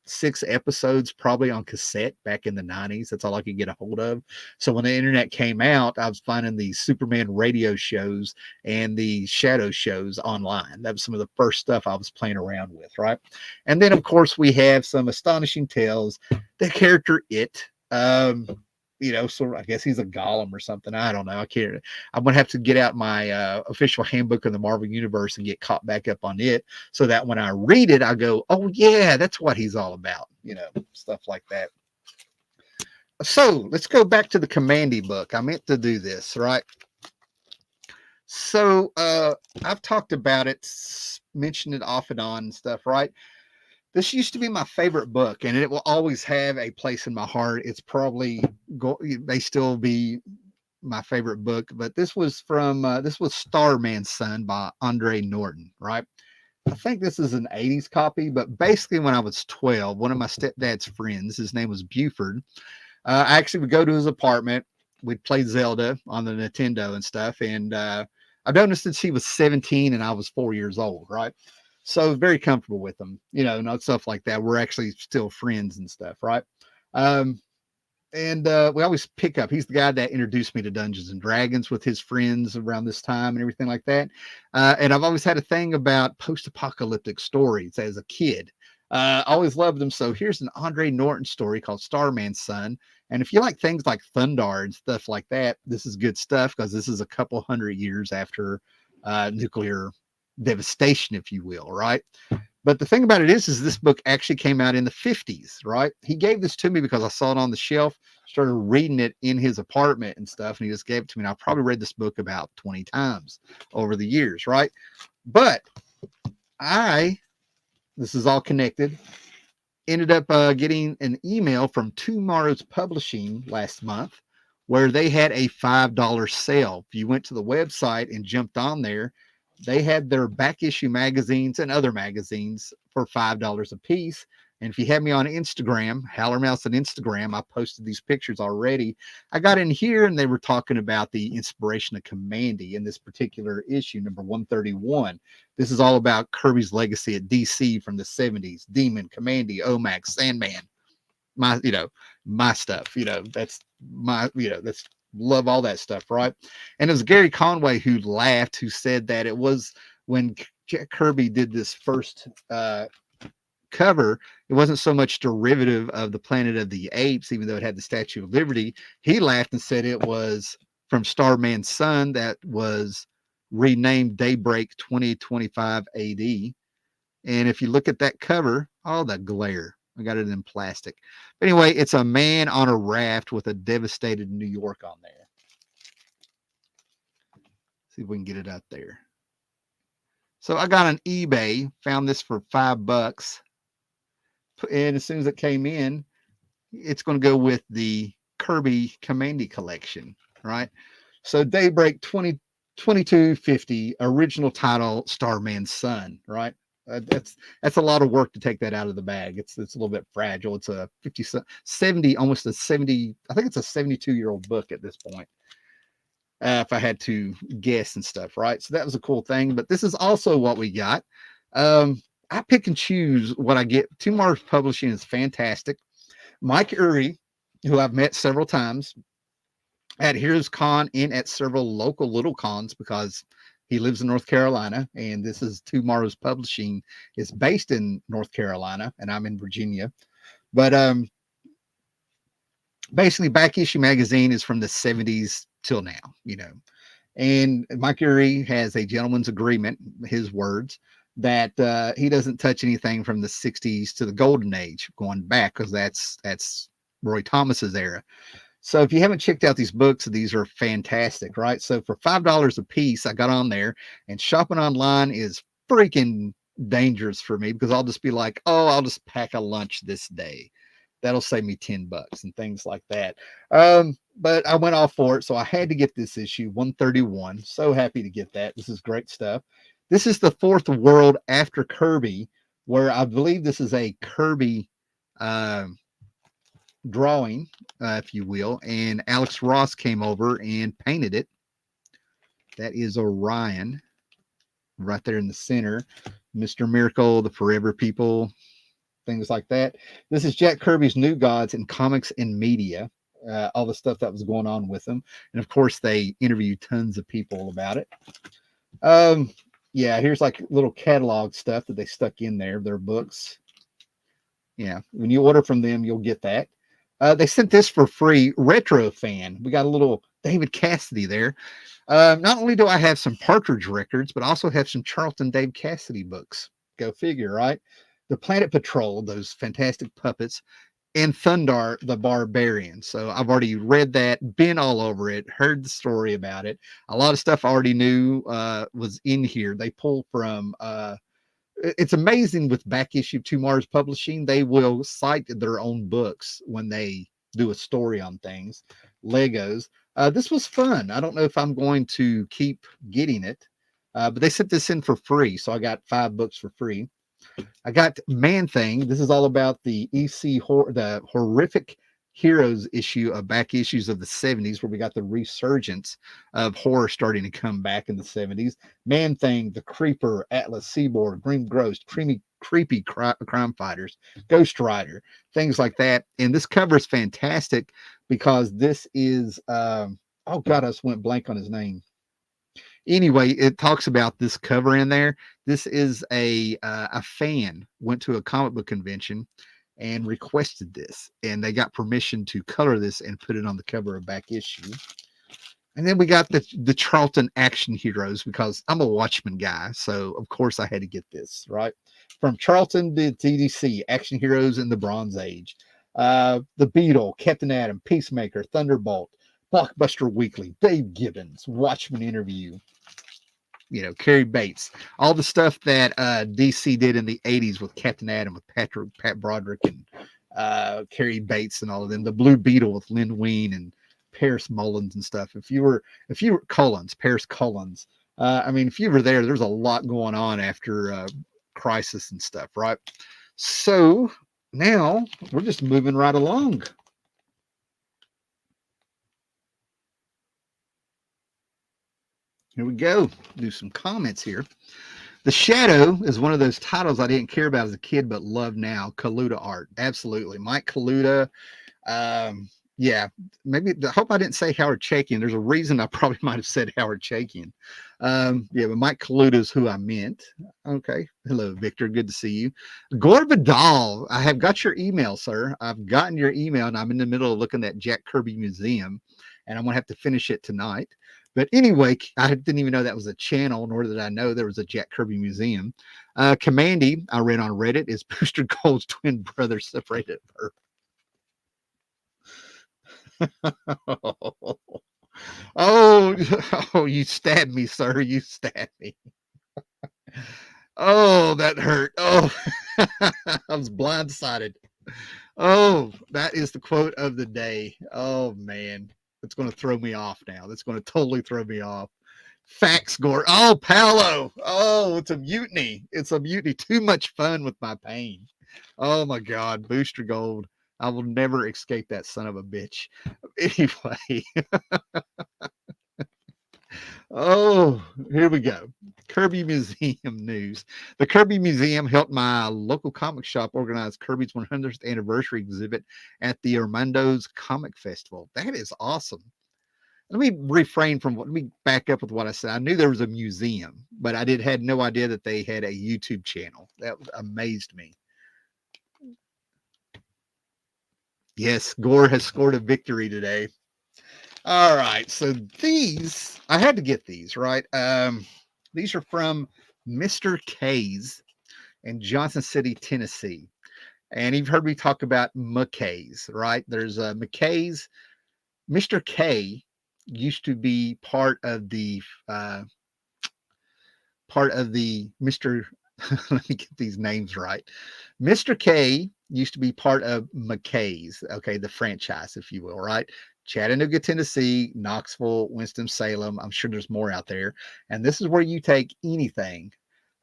6 episodes probably on cassette back in the 90s. That's all I could get a hold of. So when the internet came out, I was finding the Superman radio shows and the shadow shows online. That was some of the first stuff I was playing around with, right? And then, of course, we have some astonishing tales. The character It, sort of, I guess he's a golem or something. I don't know. I can't. I'm gonna have to get out my official handbook of the Marvel Universe and get caught back up on it, so that when I read it, I go, "Oh yeah, that's what he's all about." Stuff like that. So let's go back to the Commandy book. I meant to do this, right? So I've talked about it, mentioned it off and on and stuff, right? This used to be my favorite book, and it will always have a place in my heart. It's probably may still be my favorite book, but this was Starman's Son by Andre Norton, right? I think this is an 80s copy, but basically when I was 12, one of my stepdad's friends, his name was Buford, I actually would go to his apartment. We'd play Zelda on the Nintendo and stuff, and I've noticed since he was 17 and I was 4 years old, right? So very comfortable with him, not stuff like that. We're actually still friends and stuff, right? And we always pick up. He's the guy that introduced me to Dungeons and Dragons with his friends around this time and everything like that. And I've always had a thing about post-apocalyptic stories as a kid. Always loved them. So here's an Andre Norton story called Starman's Son. And if you like things like Thundar and stuff like that, this is good stuff because this is a couple hundred years after nuclear devastation, if you will, right? But the thing about it is this book actually came out in the 50s, right? He gave this to me because I saw it on the shelf, started reading it in his apartment and stuff, and he just gave it to me. And I probably read this book about 20 times over the years, right? But this is all connected, ended up getting an email from Tomorrow's Publishing last month where they had a $5 sale. If you went to the website and jumped on there, they had their back issue magazines and other magazines for $5 a piece. And if you have me on Instagram, Hallermouse on Instagram, I posted these pictures already. I got in here and they were talking about the inspiration of Commandy in this particular issue, number 131. This is all about Kirby's legacy at DC from the 70s. Demon, Commandy, Omax, Sandman. My stuff, that's that's love all that stuff, right? And it was Gary Conway who laughed, who said that it was when Kirby did this first cover, it wasn't so much derivative of the Planet of the Apes, even though it had the Statue of Liberty. He laughed and said it was from Starman's Son that was renamed Daybreak 2025 AD. And if you look at that cover, all the glare. I got it in plastic. But anyway, it's a man on a raft with a devastated New York on there. See if we can get it up there. So I got on eBay, found this for $5. And as soon as it came in, it's going to go with the Kirby Commandy collection, right? So Daybreak 2250, original title, Starman's Son, right? That's a lot of work to take that out of the bag. It's a little bit fragile. It's a 70, almost a 70. I think it's a 72-year-old book at this point. If I had to guess and stuff, right? So that was a cool thing. But this is also what we got. I pick and choose what I get. Tomorrow's Publishing is fantastic. Mike Uri, who I've met several times at Heroes Con and at several local little cons because he lives in North Carolina, and this is Tomorrow's Publishing is based in North Carolina, and I'm in Virginia. But basically, Back Issue Magazine is from the 70s till now, And Mike Uri has a gentleman's agreement, his words, that he doesn't touch anything from the 60s to the golden age going back, because that's Roy Thomas's era. So if you haven't checked out these books, these are fantastic, right? So for $5 a piece, I got on there, and shopping online is freaking dangerous for me because I'll just be like, oh, I'll just pack a lunch this day. That'll save me $10 and things like that. But I went all for it. So I had to get this issue 131. So happy to get that. This is great stuff. This is the fourth world after Kirby, where I believe this is a Kirby drawing, if you will, and Alex Ross came over and painted it. That is Orion right there in the center. Mr. Miracle, the Forever People, things like that. This is Jack Kirby's New Gods in Comics and Media. All the stuff that was going on with them, and of course they interviewed tons of people about it. Um, yeah, here's like little catalog stuff that they stuck in there. Their books. Yeah, when you order from them, you'll get that. They sent this for free. Retro fan. We got a little David Cassidy there. Not only do I have some Partridge records, but I also have some Charlton Dave Cassidy books. Go figure, right? The Planet Patrol, those fantastic puppets, and Thundar the Barbarian. So I've already read that, been all over it, heard the story about it. A lot of stuff I already knew was in here. They pull from it's amazing with back issue to Mars Publishing. They will cite their own books when they do a story on things. Legos. This was fun. I don't know if I'm going to keep getting it, but they sent this in for free. So I got 5 books for free. I got Man Thing. This is all about the the horrific heroes issue of back issues of the 70s, where we got the resurgence of horror starting to come back in the 70s. Man Thing, The Creeper, Atlas, Seaboard, Green Ghost, creepy crime fighters, Ghost Rider, things like that. And this cover is fantastic because this is, oh God, I just went blank on his name. Anyway, it talks about this cover in there. This is a fan went to a comic book convention and requested this, and they got permission to color this and put it on the cover of back issue. And then we got the Charlton action heroes, because I'm a Watchmen guy, so of course I had to get this, right? From Charlton to TDC, action heroes in the Bronze Age. The Beetle, Captain Atom, Peacemaker, Thunderbolt, Blockbuster Weekly, Dave Gibbons, Watchmen interview, you know, Carrie Bates, all the stuff that DC did in the 80s with Captain Atom, with Pat Broderick and Carrie Bates and all of them. The Blue Beetle with Lynn Wein and Paris Mullins and stuff. If you were Paris Cullins, I mean, if you were there, there's a lot going on after Crisis and stuff, right? So now we're just moving right along. Here we go. Do some comments here. The Shadow is one of those titles I didn't care about as a kid, but love now. Kaluta art. Absolutely. Mike Kaluta. Yeah, maybe I hope I didn't say Howard Chaykin. There's a reason I probably might have said Howard Chaykin. Yeah, but Mike Kaluta is who I meant. Okay. Hello, Victor. Good to see you. Gore Vidal. I have got your email, sir. I've gotten your email, and I'm in the middle of looking at Jack Kirby Museum, and I'm going to have to finish it tonight. But anyway, I didn't even know that was a channel, nor did I know there was a Jack Kirby Museum. Commandy, I read on Reddit, is Booster Gold's twin brother separated at birth. Oh, you stabbed me, sir. You stabbed me. Oh, that hurt. Oh, I was blindsided. Oh, that is the quote of the day. Oh, man. That's going to throw me off now. That's going to totally throw me off. Facts, Gore. Oh, Paolo. Oh, it's a mutiny. It's a mutiny. Too much fun with my pain. Oh, my God. Booster Gold. I will never escape that son of a bitch. Anyway. Oh, here we go. Kirby Museum news. The Kirby Museum helped my local comic shop organize Kirby's 100th anniversary exhibit at the Armando's Comic Festival. That is awesome. Let me back up with what I said. I knew there was a museum, but I had no idea that they had a YouTube channel. That amazed me. Yes, Gore has scored a victory today. All right, so these, I had to get these, right? These are from Mr. K's in Johnson City, Tennessee. And you've heard me talk about McKay's, right? There's McKay's. Mr. K used to be part of the Mr. Let me get these names right. Mr. K used to be part of McKay's, okay, the franchise, if you will, right? Chattanooga, Tennessee, Knoxville, Winston-Salem. I'm sure there's more out there. And this is where you take anything,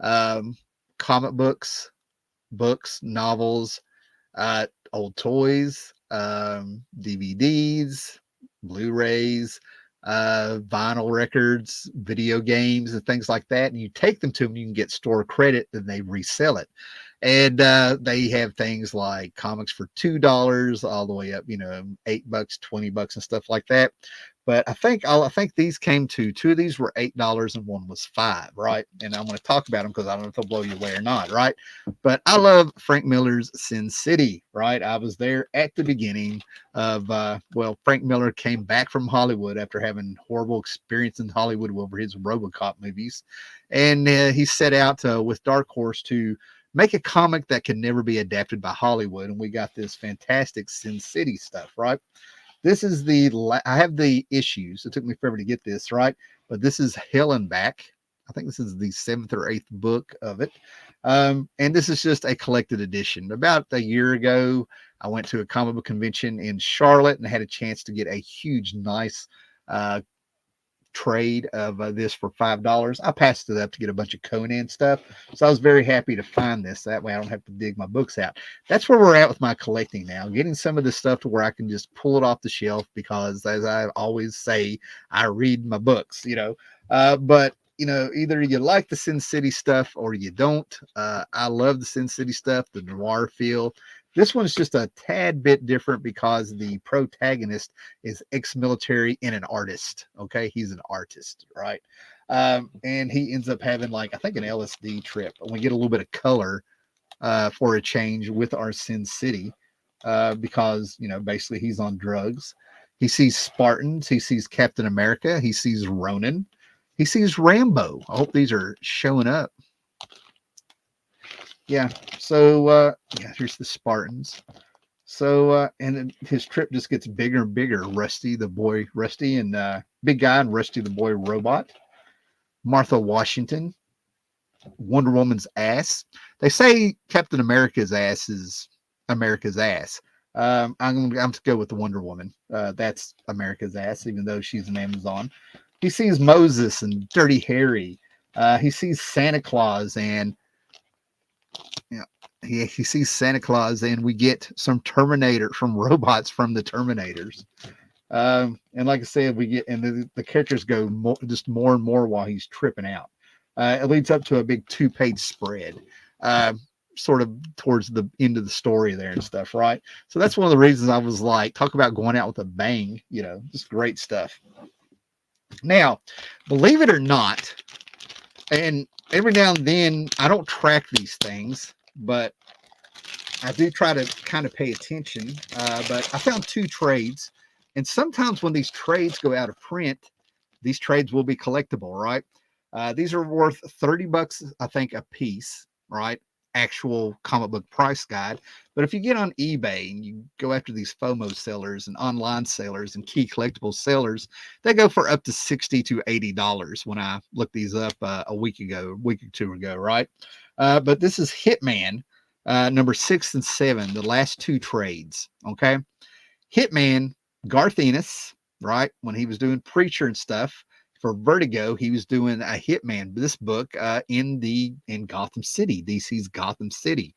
comic books, novels, old toys, DVDs, Blu-rays, vinyl records, video games, and things like that. And you take them to them, you can get store credit, then they resell it. And they have things like comics for $2 all the way up, $8, $20, and stuff like that. But I think these came to two of these were $8 and one was 5, right? And I'm going to talk about them because I don't know if they'll blow you away or not, right? But I love Frank Miller's Sin City, right? I was there at the beginning of Frank Miller came back from Hollywood after having horrible experience in Hollywood over his RoboCop movies, and he set out with Dark Horse to make a comic that can never be adapted by Hollywood, and we got this fantastic Sin City stuff, right? This is I have the issues. It took me forever to get this, right? But this is Hell and Back. I think this is the 7th or 8th book of it. And this is just a collected edition. About a year ago, I went to a comic book convention in Charlotte and had a chance to get a huge, nice trade of this for $5. I passed it up to get a bunch of Conan stuff. So I was very happy to find this. That way I don't have to dig my books out. That's where we're at with my collecting now, getting some of this stuff to where I can just pull it off the shelf because, as I always say, I read my books, but either you like the Sin City stuff or you don't. I love the Sin City stuff, the noir feel. This one's just a tad bit different because the protagonist is ex-military and an artist. Okay, he's an artist, right? And he ends up having I think an LSD trip. And we get a little bit of color for a change with our Sin City because basically he's on drugs. He sees Spartans. He sees Captain America. He sees Ronin. He sees Rambo. I hope these are showing up. Yeah. So here's the Spartans. So and then his trip just gets bigger and bigger. Rusty the boy, Rusty and big guy, and Rusty the boy robot. Martha Washington, Wonder Woman's ass. They say Captain America's ass is America's ass. I'm to go with the Wonder Woman. That's America's ass, even though she's an Amazon. He sees Moses and Dirty Harry. He sees Santa Claus and he sees Santa Claus, and we get some robots from the Terminators. And like I said, we get, and the characters go just more and more while he's tripping out. It leads up to a big 2-page spread, sort of towards the end of the story there and stuff, right? So that's one of the reasons I was like, talk about going out with a bang, just great stuff. Now, believe it or not, and every now and then I don't track these things, but I do try to kind of pay attention. But I found 2 trades, and sometimes when these trades go out of print, these trades will be collectible, right? These are worth $30, I think, a piece, right? Actual comic book price guide. But if you get on eBay and you go after these FOMO sellers and online sellers and key collectible sellers, they go for up to $60 to $80 when I looked these up a week or 2 ago, right? But this is Hitman, number 6 and 7, the last 2 trades, okay? Hitman, Garth Ennis, right? When he was doing Preacher and stuff, for Vertigo, he was doing a Hitman, this book in Gotham City, DC's Gotham City.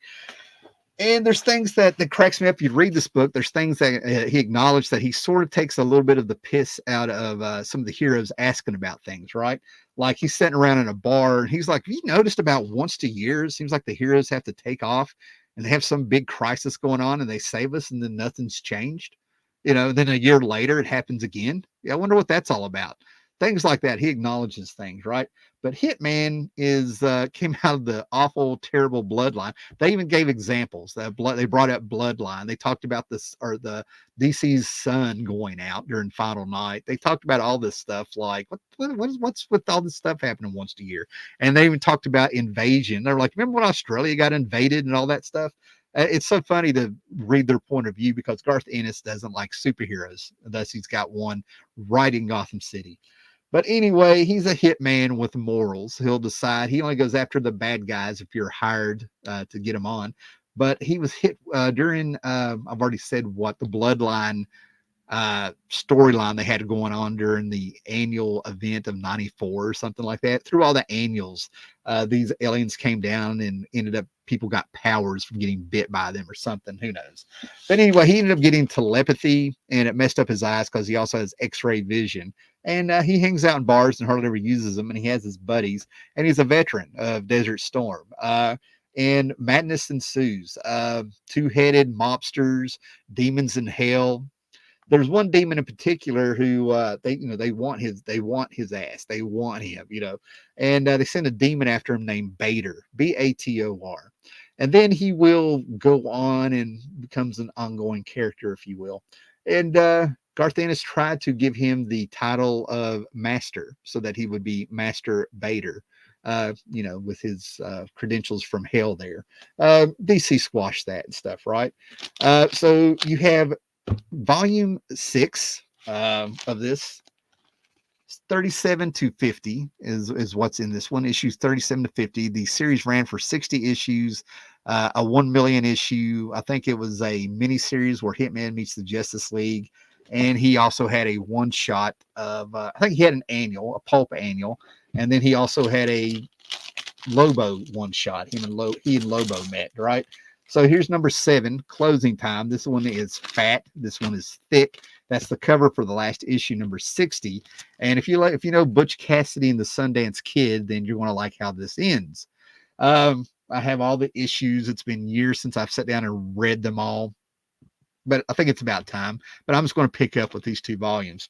And there's things that cracks me up. You read this book, there's things that he acknowledged that he sort of takes a little bit of the piss out of some of the heroes asking about things, right? Like he's sitting around in a bar and he's like, have you noticed about once a year, it seems like the heroes have to take off and they have some big crisis going on and they save us and then nothing's changed. Then a year later it happens again. Yeah, I wonder what that's all about. Things like that. He acknowledges things, right? But Hitman came out of the awful, terrible Bloodline. They even gave examples. They brought up Bloodline. They talked about this, or the DC's sun going out during Final Night. They talked about all this stuff, like what's with all this stuff happening once a year. And they even talked about invasion. They're like, remember when Australia got invaded and all that stuff? It's so funny to read their point of view because Garth Ennis doesn't like superheroes. Thus, he's got one right in Gotham City. But anyway, he's a hitman with morals. He'll decide. He only goes after the bad guys if you're hired to get him on. But he was hit during, I've already said what, the Bloodline storyline they had going on during the annual event of 94 or something like that. Through all the annuals, these aliens came down and ended up, people got powers from getting bit by them or something. Who knows? But anyway, he ended up getting telepathy and it messed up his eyes because he also has x-ray vision. And he hangs out in bars and hardly ever uses them. And he has his buddies and he's a veteran of Desert Storm. and madness ensues. Two-headed mobsters, demons in hell. There's one demon in particular who they want his ass. They want him, and they send a demon after him named Bator, Bator, and then he will go on and becomes an ongoing character, if you will. And Garth Ennis tried to give him the title of Master so that he would be Master Bator. With his credentials from hell there. DC squashed that and stuff, right? So you have volume 6 of this. 37 to 50 is what's in this one. Issues 37 to 50. The series ran for 60 issues, a 1 million issue. I think it was a mini series where Hitman meets the Justice League, and he also had a one shot of I think he had an annual, a pulp annual, and then he also had a Lobo one shot. He and Lobo met, right? So here's number 7, closing time. This one is fat. This one is thick. That's the cover for the last issue, number 60. And if you know Butch Cassidy and the Sundance Kid, then you're going to like how this ends. I have all the issues. It's been years since I've sat down and read them all, but I think it's about time. But I'm just going to pick up with these 2 volumes.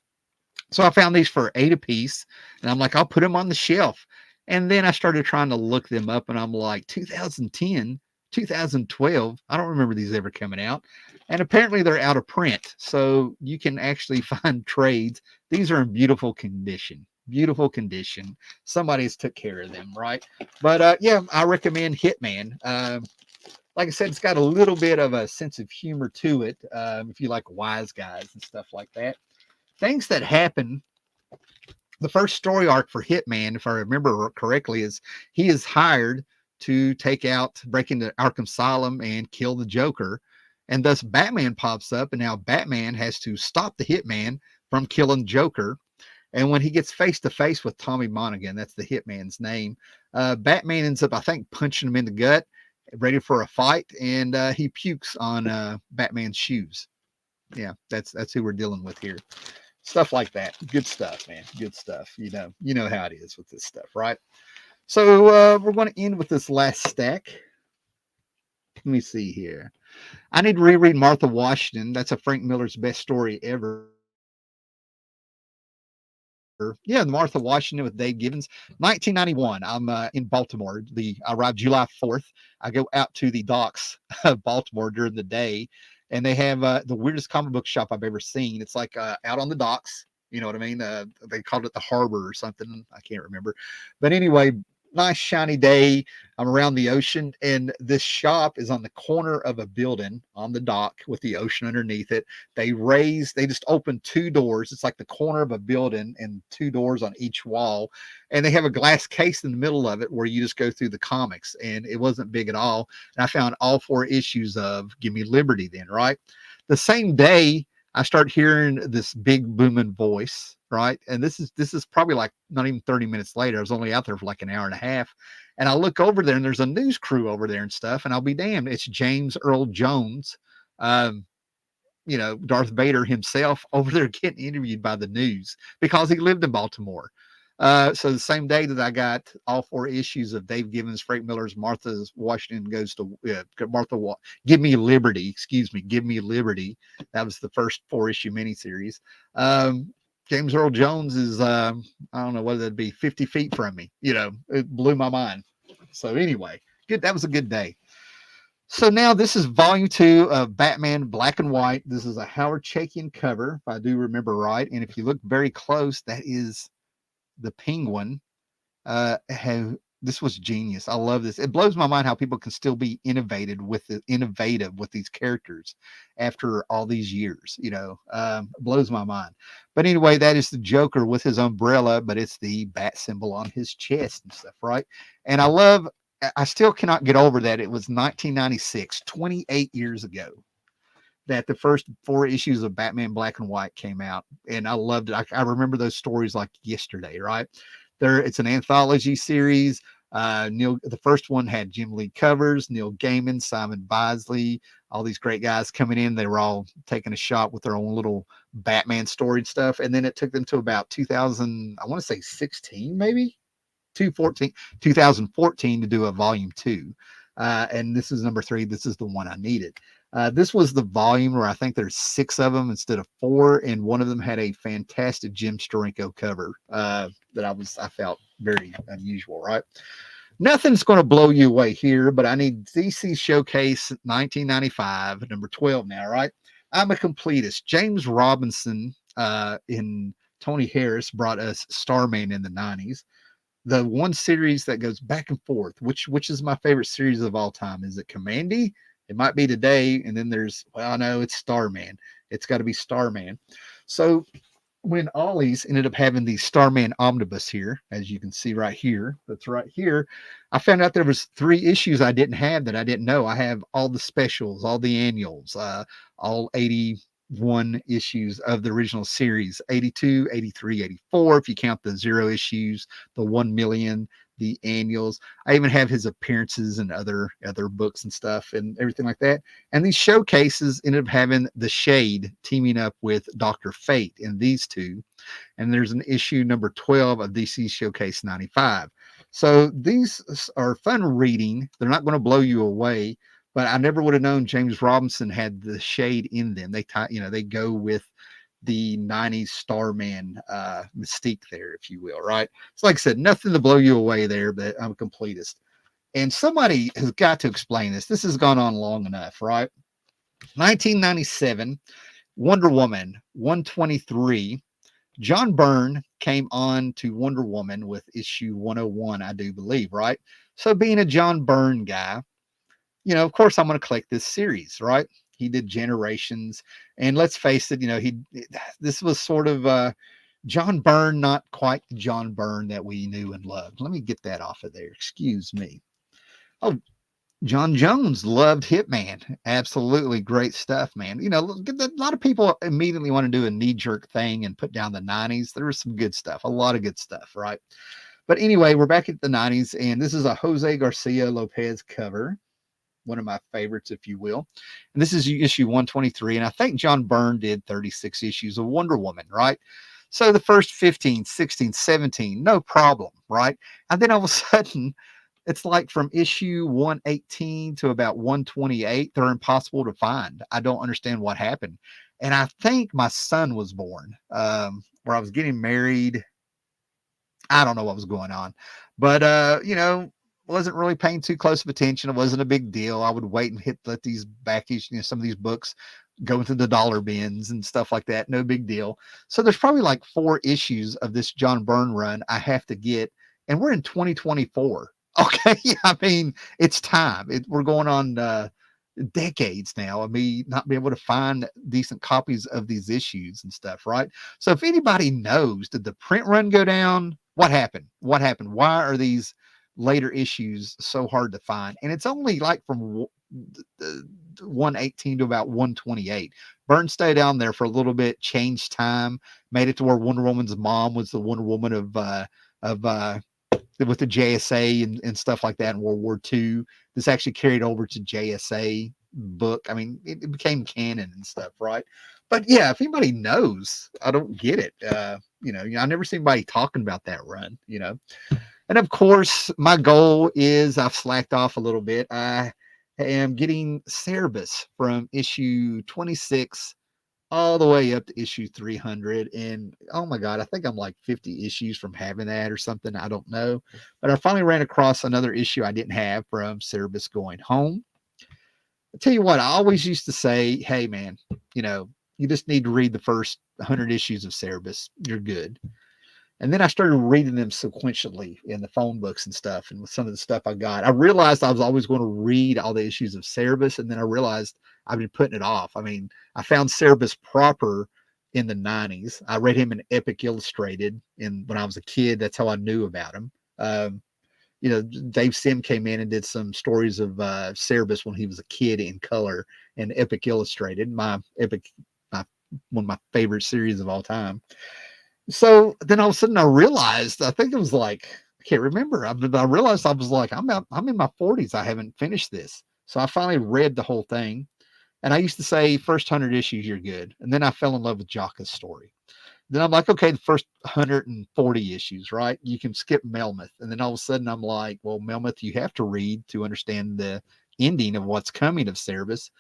So I found these for 8 apiece, and I'm like, I'll put them on the shelf. And then I started trying to look them up, and I'm like, 2010, 2012. I don't remember these ever coming out. And apparently they're out of print. So you can actually find trades. These are in beautiful condition. Beautiful condition. Somebody's took care of them, right? But yeah, I recommend Hitman. Like I said, it's got a little bit of a sense of humor to it. If you like wise guys and stuff like that. Things that happen. The first story arc for Hitman, if I remember correctly, is he is hired to break into Arkham Asylum and kill the Joker. And thus Batman pops up, and now Batman has to stop the Hitman from killing Joker. And when he gets face to face with Tommy Monaghan, that's the Hitman's name, Batman ends up, I think, punching him in the gut, ready for a fight, and he pukes on Batman's shoes. Yeah, that's who we're dealing with here. Stuff like that. Good stuff, man. Good stuff. You know how it is with this stuff, right? So we're going to end with this last stack. Let me see here. I need to reread Martha Washington. That's a Frank Miller's best story ever. Yeah, Martha Washington with Dave Gibbons. 1991. I'm in Baltimore. I arrived July 4th. I go out to the docks of Baltimore during the day, and they have the weirdest comic book shop I've ever seen. It's like out on the docks. You know what I mean? They called it the Harbor or something. I can't remember. But anyway, nice shiny day. I'm around the ocean, and this shop is on the corner of a building on the dock with the ocean underneath it. They just opened 2 doors. It's like the corner of a building and 2 doors on each wall. And they have a glass case in the middle of it where you just go through the comics. And it wasn't big at all. And I found all 4 issues of Give Me Liberty then, right? The same day, I start hearing this big booming voice, right? And this is probably like not even 30 minutes later. I was only out there for like an hour and a half. And I look over there, and there's a news crew over there and stuff. And I'll be damned, it's James Earl Jones, Darth Vader himself over there getting interviewed by the news because he lived in Baltimore. So the same day that I got all 4 issues of Dave Gibbons, Frank Miller's Martha Washington Goes to Give Me Liberty, Give Me Liberty. That was the first 4-issue miniseries. James Earl Jones is, I don't know whether it'd be 50 feet from me. It blew my mind. So anyway, good. That was a good day. So now this is volume 2 of Batman Black and White. This is a Howard Chaykin cover, if I do remember right. And if you look very close, that is the Penguin. This was genius. I love this. It blows my mind how people can still be innovative with these characters after all these years. Blows my mind. But anyway, that is the Joker with his umbrella, but it's the bat symbol on his chest and stuff, right? And I still cannot get over that. It was 1996, 28 years ago, that the first 4 issues of Batman Black and White came out, and I loved it. I remember those stories like yesterday, right? It's an anthology series. The first one had Jim Lee covers, Neil Gaiman, Simon Bisley, all these great guys coming in. They were all taking a shot with their own little Batman story and stuff. And then it took them to about 2000, I want to say 16, maybe 2014 to do a volume 2. And this is number 3. This is the one I needed. This was the volume where I think there's 6 of them instead of 4, and one of them had a fantastic Jim Steranko cover that I felt very unusual, right? Nothing's going to blow you away here, but I need DC Showcase 1995, number 12 now, right? I'm a completist. James Robinson in Tony Harris brought us Starman in the 90s. The one series that goes back and forth, which is my favorite series of all time. Is it Commandy? It might be today. And then there's, well, no, it's Starman. It's got to be Starman. So when Ollie's ended up having the Starman omnibus here, as you can see right here, that's right here, I found out there was 3 issues I didn't have that I didn't know. I have all the specials, all the annuals, all 81 issues of the original series, 82, 83, 84, if you count the 0 issues, the 1 million, the annuals. I even have his appearances and other books and stuff and everything like that. And these showcases ended up having the Shade teaming up with Dr. Fate in these 2. And there's an issue number 12 of DC Showcase 95. So these are fun reading. They're not going to blow you away, but I never would have known James Robinson had the Shade in them. They go with the 90s Starman mystique there, if you will, right? So like I said, nothing to blow you away there, but I'm a completist. And somebody has got to explain this. This has gone on long enough, right? 1997, Wonder Woman 123. John Byrne came on to Wonder Woman with issue 101, I do believe, right? So being a John Byrne guy, of course I'm going to collect this series, right? He did Generations, and let's face it, this was sort of John Byrne, not quite the John Byrne that we knew and loved. Let me get that off of there. Excuse me. Oh, John Jones loved Hitman. Absolutely great stuff, man. A lot of people immediately want to do a knee-jerk thing and put down the 90s. There was some good stuff, a lot of good stuff, right? But anyway, we're back at the 90s, and this is a Jose Garcia Lopez cover. One of my favorites, if you will. And this is issue 123. And I think John Byrne did 36 issues of Wonder Woman, right? So the first 15, 16, 17, no problem, right? And then all of a sudden, it's like from issue 118 to about 128, they're impossible to find. I don't understand what happened. And I think my son was born, where I was getting married. I don't know what was going on. But, wasn't really paying too close of attention. It wasn't a big deal. I would wait and let these back issues, some of these books go into the dollar bins and stuff like that. No big deal. So there's probably like 4 issues of this John Byrne run I have to get. And we're in 2024. Okay. I mean, it's time. We're going on decades now. I mean, not be able to find decent copies of these issues and stuff, right? So if anybody knows, did the print run go down? What happened? Why are these later issues so hard to find? And it's only like from 118 to about 128. Byrne stayed down there for a little bit, changed time, made it to where Wonder Woman's mom was the Wonder Woman of with the JSA and stuff like that in World War II. This actually carried over to JSA book. I mean, it became canon and stuff, right? But yeah, if anybody knows, I don't get it. I never see anybody talking about that run, And of course, my goal is, I've slacked off a little bit. I am getting Cerebus from issue 26 all the way up to issue 300. And oh my God, I think I'm like 50 issues from having that or something. I don't know. But I finally ran across another issue I didn't have from Cerebus Going Home. I tell you what, I always used to say, hey man, you just need to read the first 100 issues of Cerebus. You're good. And then I started reading them sequentially in the phone books and stuff. And with some of the stuff I got, I realized I was always going to read all the issues of Cerebus. And then I realized I've been putting it off. I mean, I found Cerebus proper in the 90s. I read him in Epic Illustrated when I was a kid. That's how I knew about him. Dave Sim came in and did some stories of Cerebus when he was a kid in color in Epic Illustrated. One of my favorite series of all time. So then all of a sudden I realized, I think it was like, I can't remember. I realized I was like, I'm in my 40s. I haven't finished this. So I finally read the whole thing. And I used to say, first 100 issues, you're good. And then I fell in love with Jaka's story. Then I'm like, okay, the first 140 issues, right? You can skip Melmoth. And then all of a sudden I'm like, well, Melmoth, you have to read to understand the ending of what's coming of Cerebus.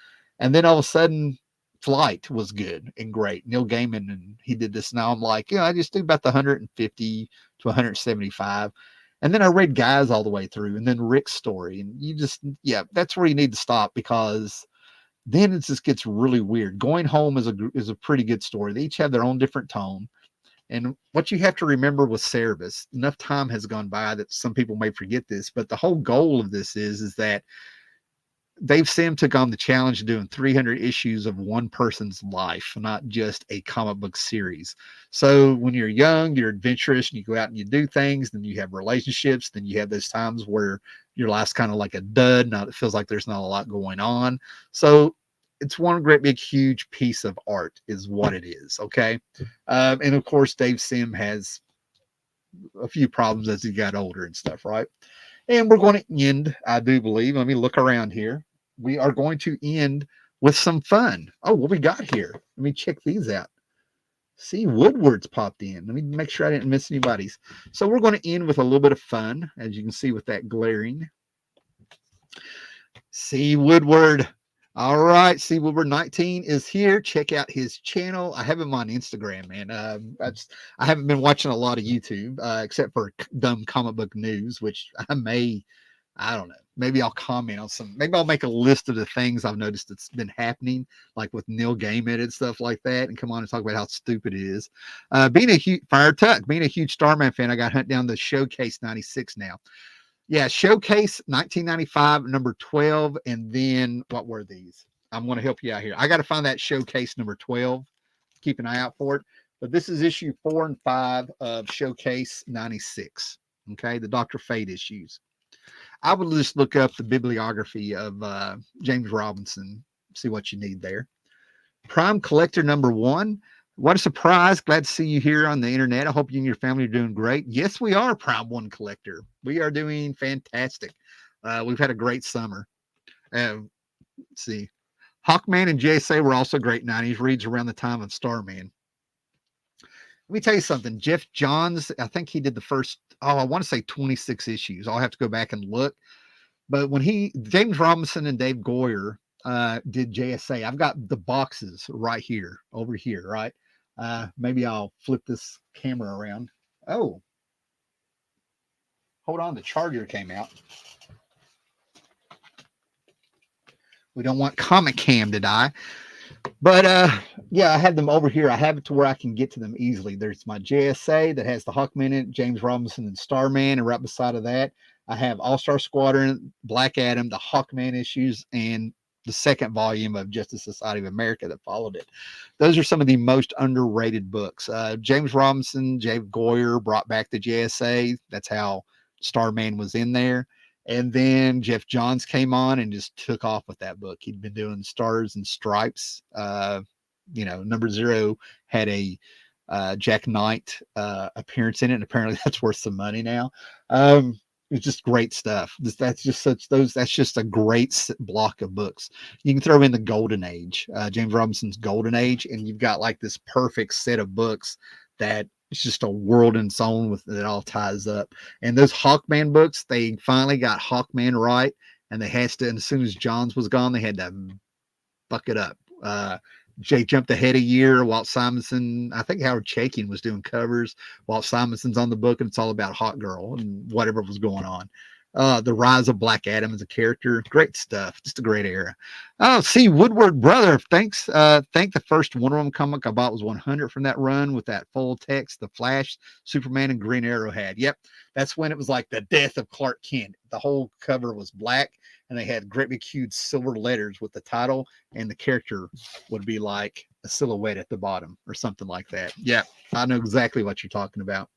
And then all of a sudden, Flight was good and great. Neil Gaiman, and he did this. Now I'm like, I just do about the 150 to 175. And then I read Guys all the way through, and then Rick's story. And you just, yeah, that's where you need to stop, because then it just gets really weird. Going Home is a pretty good story. They each have their own different tone. And what you have to remember with Cerebus, enough time has gone by that some people may forget this, but the whole goal of this is that Dave Sim took on the challenge of doing 300 issues of one person's life, not just a comic book series. So when you're young, you're adventurous, and you go out and you do things, then you have relationships, then you have those times where your life's kind of like a dud. Now it feels like there's not a lot going on. So it's one great big huge piece of art is what it is. Okay. And of course, Dave Sim has a few problems as he got older and stuff, right? And we're going to end, I do believe. Let me look around here. We are going to end with some fun. Oh, what we got here? Let me check these out. See, Woodward's popped in. Let me make sure I didn't miss anybody's. So we're going to end with a little bit of fun, as you can see with that glaring. See, Woodward. All right, see, Woodward 19 is here. Check out his channel. I have him on Instagram, man. I haven't been watching a lot of YouTube, except for dumb comic book news, which I don't know. Maybe I'll comment on some. Maybe I'll make a list of the things I've noticed that's been happening, like with Neil Gaiman and stuff like that, and come on and talk about how stupid it is. Being a huge Fire Tuck, being a huge Starman fan, I got to hunt down the Showcase 96 now. Yeah, Showcase 1995, number 12, and then what were these? I'm going to help you out here. I got to find that Showcase number 12. Keep an eye out for it. But this is issue 4 and 5 of Showcase 96. Okay, the Dr. Fate issues. I would just look up the bibliography of James Robinson, see what you need there. Prime Collector number 1. What a surprise. Glad to see you here on the internet. I hope you and your family are doing great. Yes, we are Prime 1 Collector. We are doing fantastic. We've had a great summer. Let's see. Hawkman and JSA were also great 90s reads around the time of Starman. Let me tell you something. Jeff Johns, I think he did the first, I want to say 26 issues. I'll have to go back and look. But when James Robinson and Dave Goyer did JSA, I've got the boxes right here, over here, right? Maybe I'll flip this camera around. Oh, hold on. The charger came out. We don't want Comic Cam to die. But yeah, I have them over here. I have it to where I can get to them easily. There's my JSA that has the Hawkman in it, James Robinson and Starman, and right beside of that, I have All-Star Squadron, Black Adam, the Hawkman issues, and the second volume of Justice Society of America that followed it. Those are some of the most underrated books. James Robinson, Dave Goyer brought back the JSA. That's how Starman was in there. And then Jeff Johns came on and just took off with that book. He'd been doing Stars and Stripes. Number 0 had a Jack Knight appearance in it, and apparently that's worth some money now. It's just great stuff. That's just a great block of books. You can throw in the Golden Age, James Robinson's Golden Age, and you've got like this perfect set of books that it's just a world in its own with it all ties up. And those Hawkman books, they finally got Hawkman right, and they had to. And as soon as Johns was gone, they had to buck it up. Jay jumped ahead a year. Walt Simonson, I think Howard Chaykin was doing covers. Walt Simonson's on the book, and it's all about Hawk Girl and whatever was going on. The rise of Black Adam as a character, great stuff. Just a great era. Oh, see, Woodward brother, thanks. Think the first Wonder Woman comic I bought was 100 from that run with that full text, the Flash, Superman, and Green Arrow had. Yep, that's when it was like the death of Clark Kent. The whole cover was black, and they had great big huge silver letters with the title, and the character would be like a silhouette at the bottom or something like that. Yeah, I know exactly what you're talking about.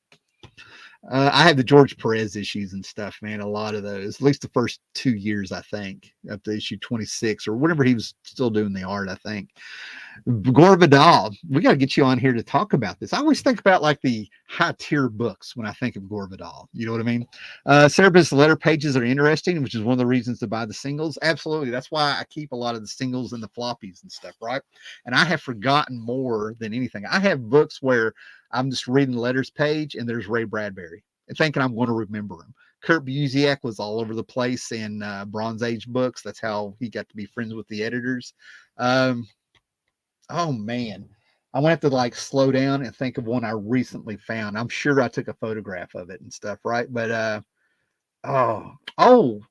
I have the George Perez issues and stuff, man. A lot of those, at least the first 2 years, I think, up to issue 26 or whenever he was still doing the art, I think. Gore Vidal, we got to get you on here to talk about this. I always think about like the high tier books when I think of Gore Vidal. You know what I mean? Cerebus letter pages are interesting, which is one of the reasons to buy the singles. Absolutely. That's why I keep a lot of the singles and the floppies and stuff, right? And I have forgotten more than anything. I have books where I'm just reading the letters page and there's Ray Bradbury and thinking I'm going to remember him. Kurt Busiek was all over the place in Bronze Age books. That's how he got to be friends with the editors. Um, Oh man, I want to have to like slow down and think of one I recently found. I'm sure I took a photograph of it and stuff, right? But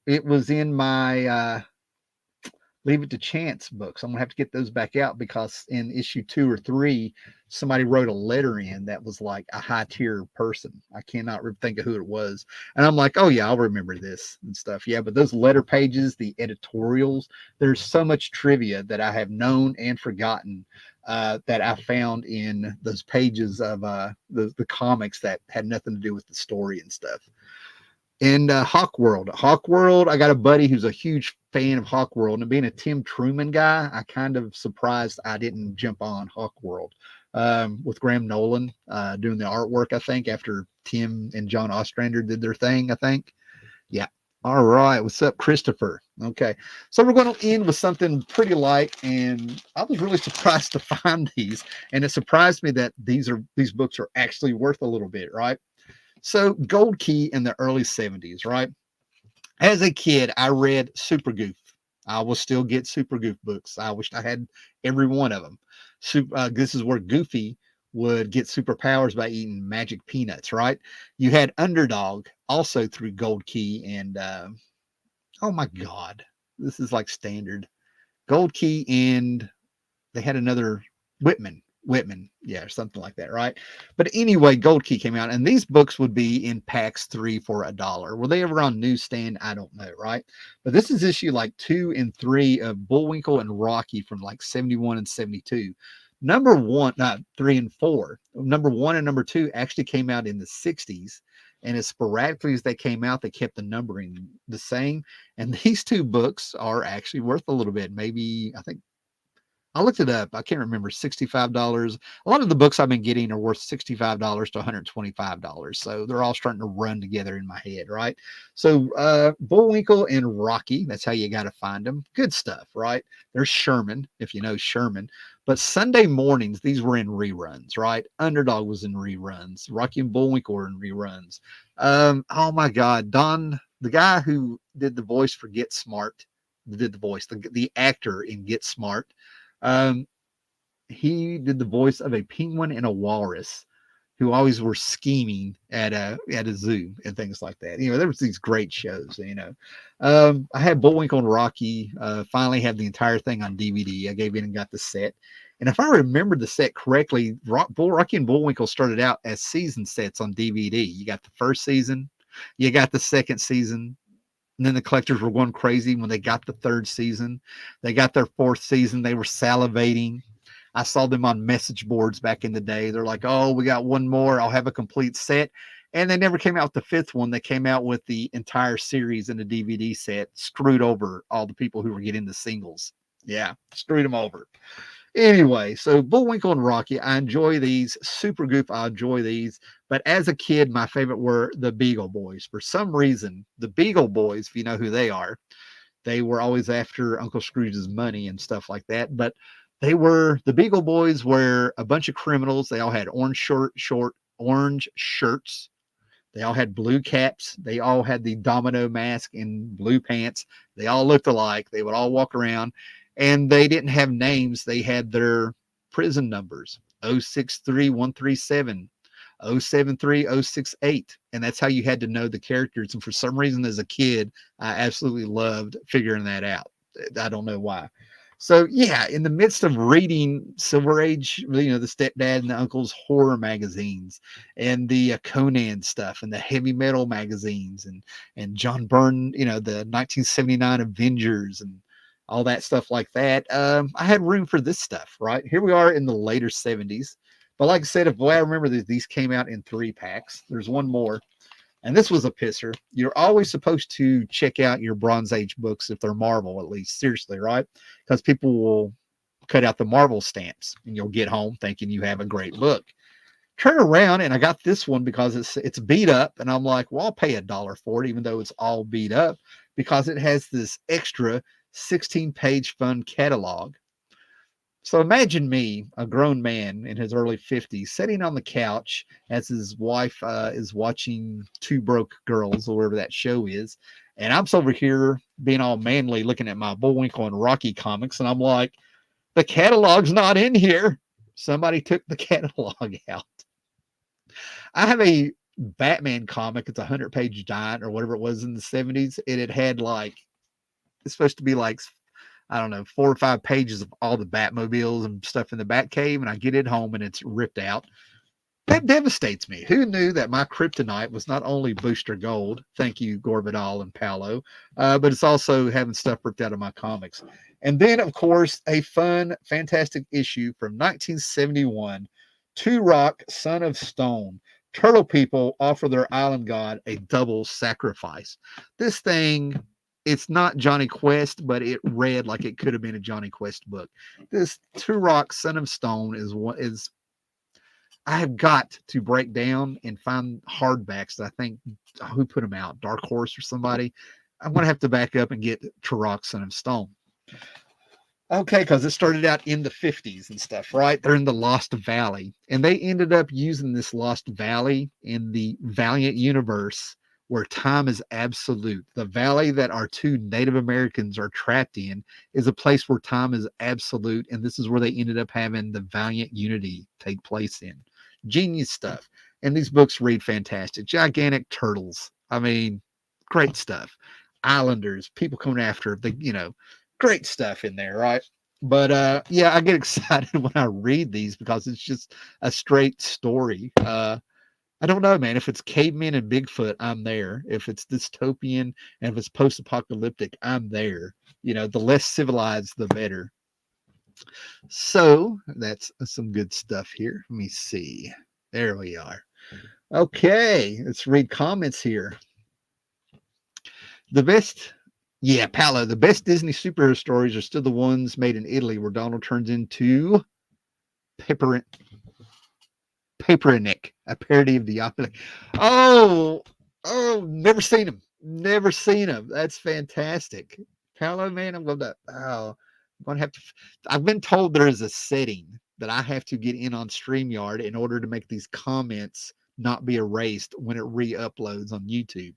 it was in my Leave It to Chance books. I'm gonna have to get those back out because in issue 2 or 3, somebody wrote a letter in that was like a high tier person. I cannot think of who it was, and I'm like, oh yeah, I'll remember this and stuff. Yeah, but those letter pages, the editorials, there's so much trivia that I have known and forgotten. That I found in those pages of the comics that had nothing to do with the story and stuff. And Hawk World, I got a buddy who's a huge fan of Hawk World, and being a Tim Truman guy, I kind of surprised I didn't jump on Hawk World with Graham Nolan doing the artwork. I think after Tim and John Ostrander did their thing. I think, yeah. All right, what's up, Christopher? Okay, so we're going to end with something pretty light, and I was really surprised to find these, and it surprised me that these books are actually worth a little bit, right? So Gold Key in the early 70s, right? As a kid, I read Super Goof. I will still get Super Goof books. I wished I had every one of them. This is where Goofy would get superpowers by eating magic peanuts, right? You had Underdog also through Gold Key, and oh my God, this is like standard. Gold Key, and they had another Whitman, yeah, or something like that, right? But anyway, Gold Key came out, and these books would be in packs 3 for $1. Were they ever on newsstand? I don't know, right? But this is issue like 2 and 3 of Bullwinkle and Rocky from like 71 and 72. Number one, not 3 and 4. Number 1 and number 2 actually came out in the 60s. And as sporadically as they came out, they kept the numbering the same. And these two books are actually worth a little bit. Maybe, I think, I looked it up. I can't remember, $65. A lot of the books I've been getting are worth $65 to $125. So they're all starting to run together in my head, right? So Bullwinkle and Rocky, that's how you got to find them. Good stuff, right? There's Sherman, if you know Sherman. But Sunday mornings, these were in reruns, right? Underdog was in reruns. Rocky and Bullwinkle were in reruns. Oh my God. Don, the guy who did the voice for Get Smart, the actor in Get Smart, um, he did the voice of a penguin and a walrus who always were scheming at a zoo and things like that. You know, there was these great shows. You know, I had Bullwinkle and Rocky. Finally, had the entire thing on DVD. I gave in and got the set. And if I remember the set correctly, Rocky and Bullwinkle started out as season sets on DVD. You got the first season, you got the second season, and then the collectors were going crazy when they got the third season. They got their fourth season. They were salivating. I saw them on message boards back in the day. They're like, oh, we got one more. I'll have a complete set. And they never came out with the fifth one. They came out with the entire series in a DVD set, screwed over all the people who were getting the singles. Yeah, screwed them over. Anyway, so Bullwinkle and Rocky, I enjoy these. Super Goof, I enjoy these. But as a kid, my favorite were the Beagle Boys. For some reason, the Beagle Boys, if you know who they were always after Uncle Scrooge's money and stuff like that. But the Beagle Boys were a bunch of criminals. They all had orange shirts. They all had blue caps. They all had the domino mask and blue pants. They all looked alike. They would all walk around, and they didn't have names. They had their prison numbers: 063137, 073068. And that's how you had to know the characters. And for some reason, as a kid, I absolutely loved figuring that out. I don't know why. So yeah, in the midst of reading Silver Age, you know, the stepdad and the uncle's horror magazines, and the Conan stuff, and the heavy metal magazines, and John Byrne, you know, the 1979 Avengers, and all that stuff like that. I had room for this stuff. Right here, we are in the later 70s. But like I said, if I remember, these came out in 3 packs. There's one more. And this was a pisser. You're always supposed to check out your Bronze Age books if they're Marvel, at least. Seriously, right? Because people will cut out the Marvel stamps, and you'll get home thinking you have a great book. Turn around, and I got this one because it's beat up, and I'm like, well, I'll pay $1 for it, even though it's all beat up, because it has this extra 16-page fun catalog. So imagine me, a grown man in his early 50s, sitting on the couch as his wife is watching Two Broke Girls, or wherever that show is. And I'm over here being all manly looking at my Bullwinkle and Rocky comics. And I'm like, the catalog's not in here. Somebody took the catalog out. I have a Batman comic. It's a 100-page giant or whatever it was in the 70s. And it had like, it's supposed to be like, I don't know, 4 or 5 pages of all the Batmobiles and stuff in the Batcave, and I get it home and it's ripped out. That devastates me. Who knew that my kryptonite was not only Booster Gold, thank you, Gorvidal and Paolo, but it's also having stuff ripped out of my comics. And then, of course, a fun, fantastic issue from 1971, Turok, Son of Stone. Turtle people offer their island god a double sacrifice. This thing, it's not Johnny Quest, but it read like it could have been a Johnny Quest book. This Turok, Son of Stone is I have got to break down and find hardbacks that I think, who put them out? Dark Horse or somebody. I'm going to have to back up and get Turok, Son of Stone. Okay, because it started out in the 50s and stuff, right? They're in the Lost Valley. And they ended up using this Lost Valley in the Valiant universe, where time is absolute. The valley that our 2 Native Americans are trapped in is a place where time is absolute. And this is where they ended up having the Valiant Unity take place in. Genius stuff. And these books read fantastic. Gigantic turtles. I mean, great stuff. Islanders, people coming after the, great stuff in there, right? But yeah, I get excited when I read these because it's just a straight story. I don't know, man. If it's cavemen and Bigfoot, I'm there. If it's dystopian and if it's post-apocalyptic, I'm there. The less civilized, the better. So that's some good stuff here. Let me see. There we are. Okay, let's read comments here. Yeah, Paolo, the best Disney superhero stories are still the ones made in Italy where Donald turns into Pepperinic, a parody of the opera. Oh, never seen him. Never seen him. That's fantastic. Paolo, man, I'm going to have to. I've been told there is a setting that I have to get in on StreamYard in order to make these comments not be erased when it re-uploads on YouTube.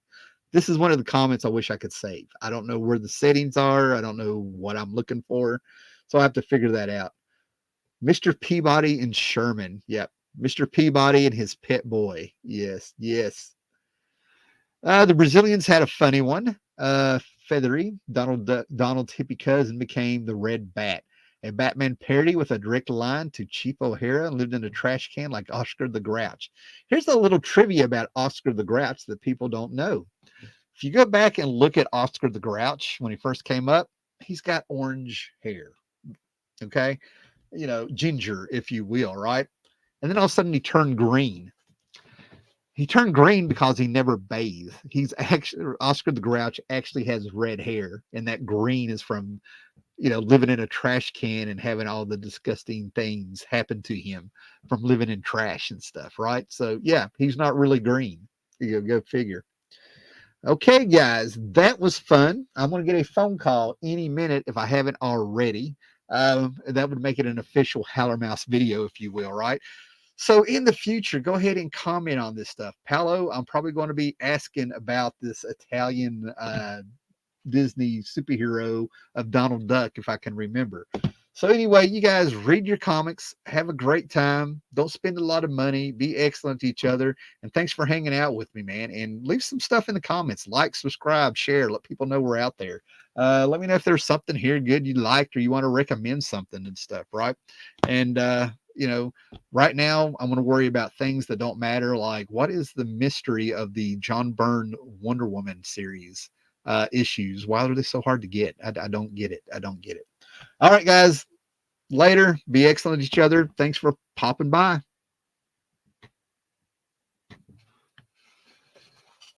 This is one of the comments I wish I could save. I don't know where the settings are. I don't know what I'm looking for. So I have to figure that out. Mr. Peabody and Sherman. Yep. Mr. Peabody and his pet boy. Yes. The Brazilians had a funny one. Feathery, Donald's hippie cousin became the Red Bat, a Batman parody with a direct line to Chief O'Hara and lived in a trash can like Oscar the Grouch. Here's a little trivia about Oscar the Grouch that people don't know. If you go back and look at Oscar the Grouch when he first came up, he's got orange hair. Okay? Ginger, if you will, right? And then all of a sudden he turned green. He turned green because he never bathed. Oscar the Grouch actually has red hair, and that green is from, living in a trash can and having all the disgusting things happen to him from living in trash and stuff, right? So yeah, he's not really green. Go figure. Okay, guys, that was fun. I'm going to get a phone call any minute if I haven't already. That would make it an official Howler Mouse video, if you will, right? So in the future, go ahead and comment on this stuff. Paolo, I'm probably going to be asking about this Italian Disney superhero of Donald Duck, if I can remember. So anyway, you guys read your comics, have a great time. Don't spend a lot of money. Be excellent to each other. And thanks for hanging out with me, man. And leave some stuff in the comments. Like, subscribe, share. Let people know we're out there. Let me know if there's something here good you liked or you want to recommend something and stuff, right? And, right now I'm going to worry about things that don't matter. Like, what is the mystery of the John Byrne Wonder Woman series issues? Why are they so hard to get? I don't get it. All right, guys, later. Be excellent to each other. Thanks for popping by.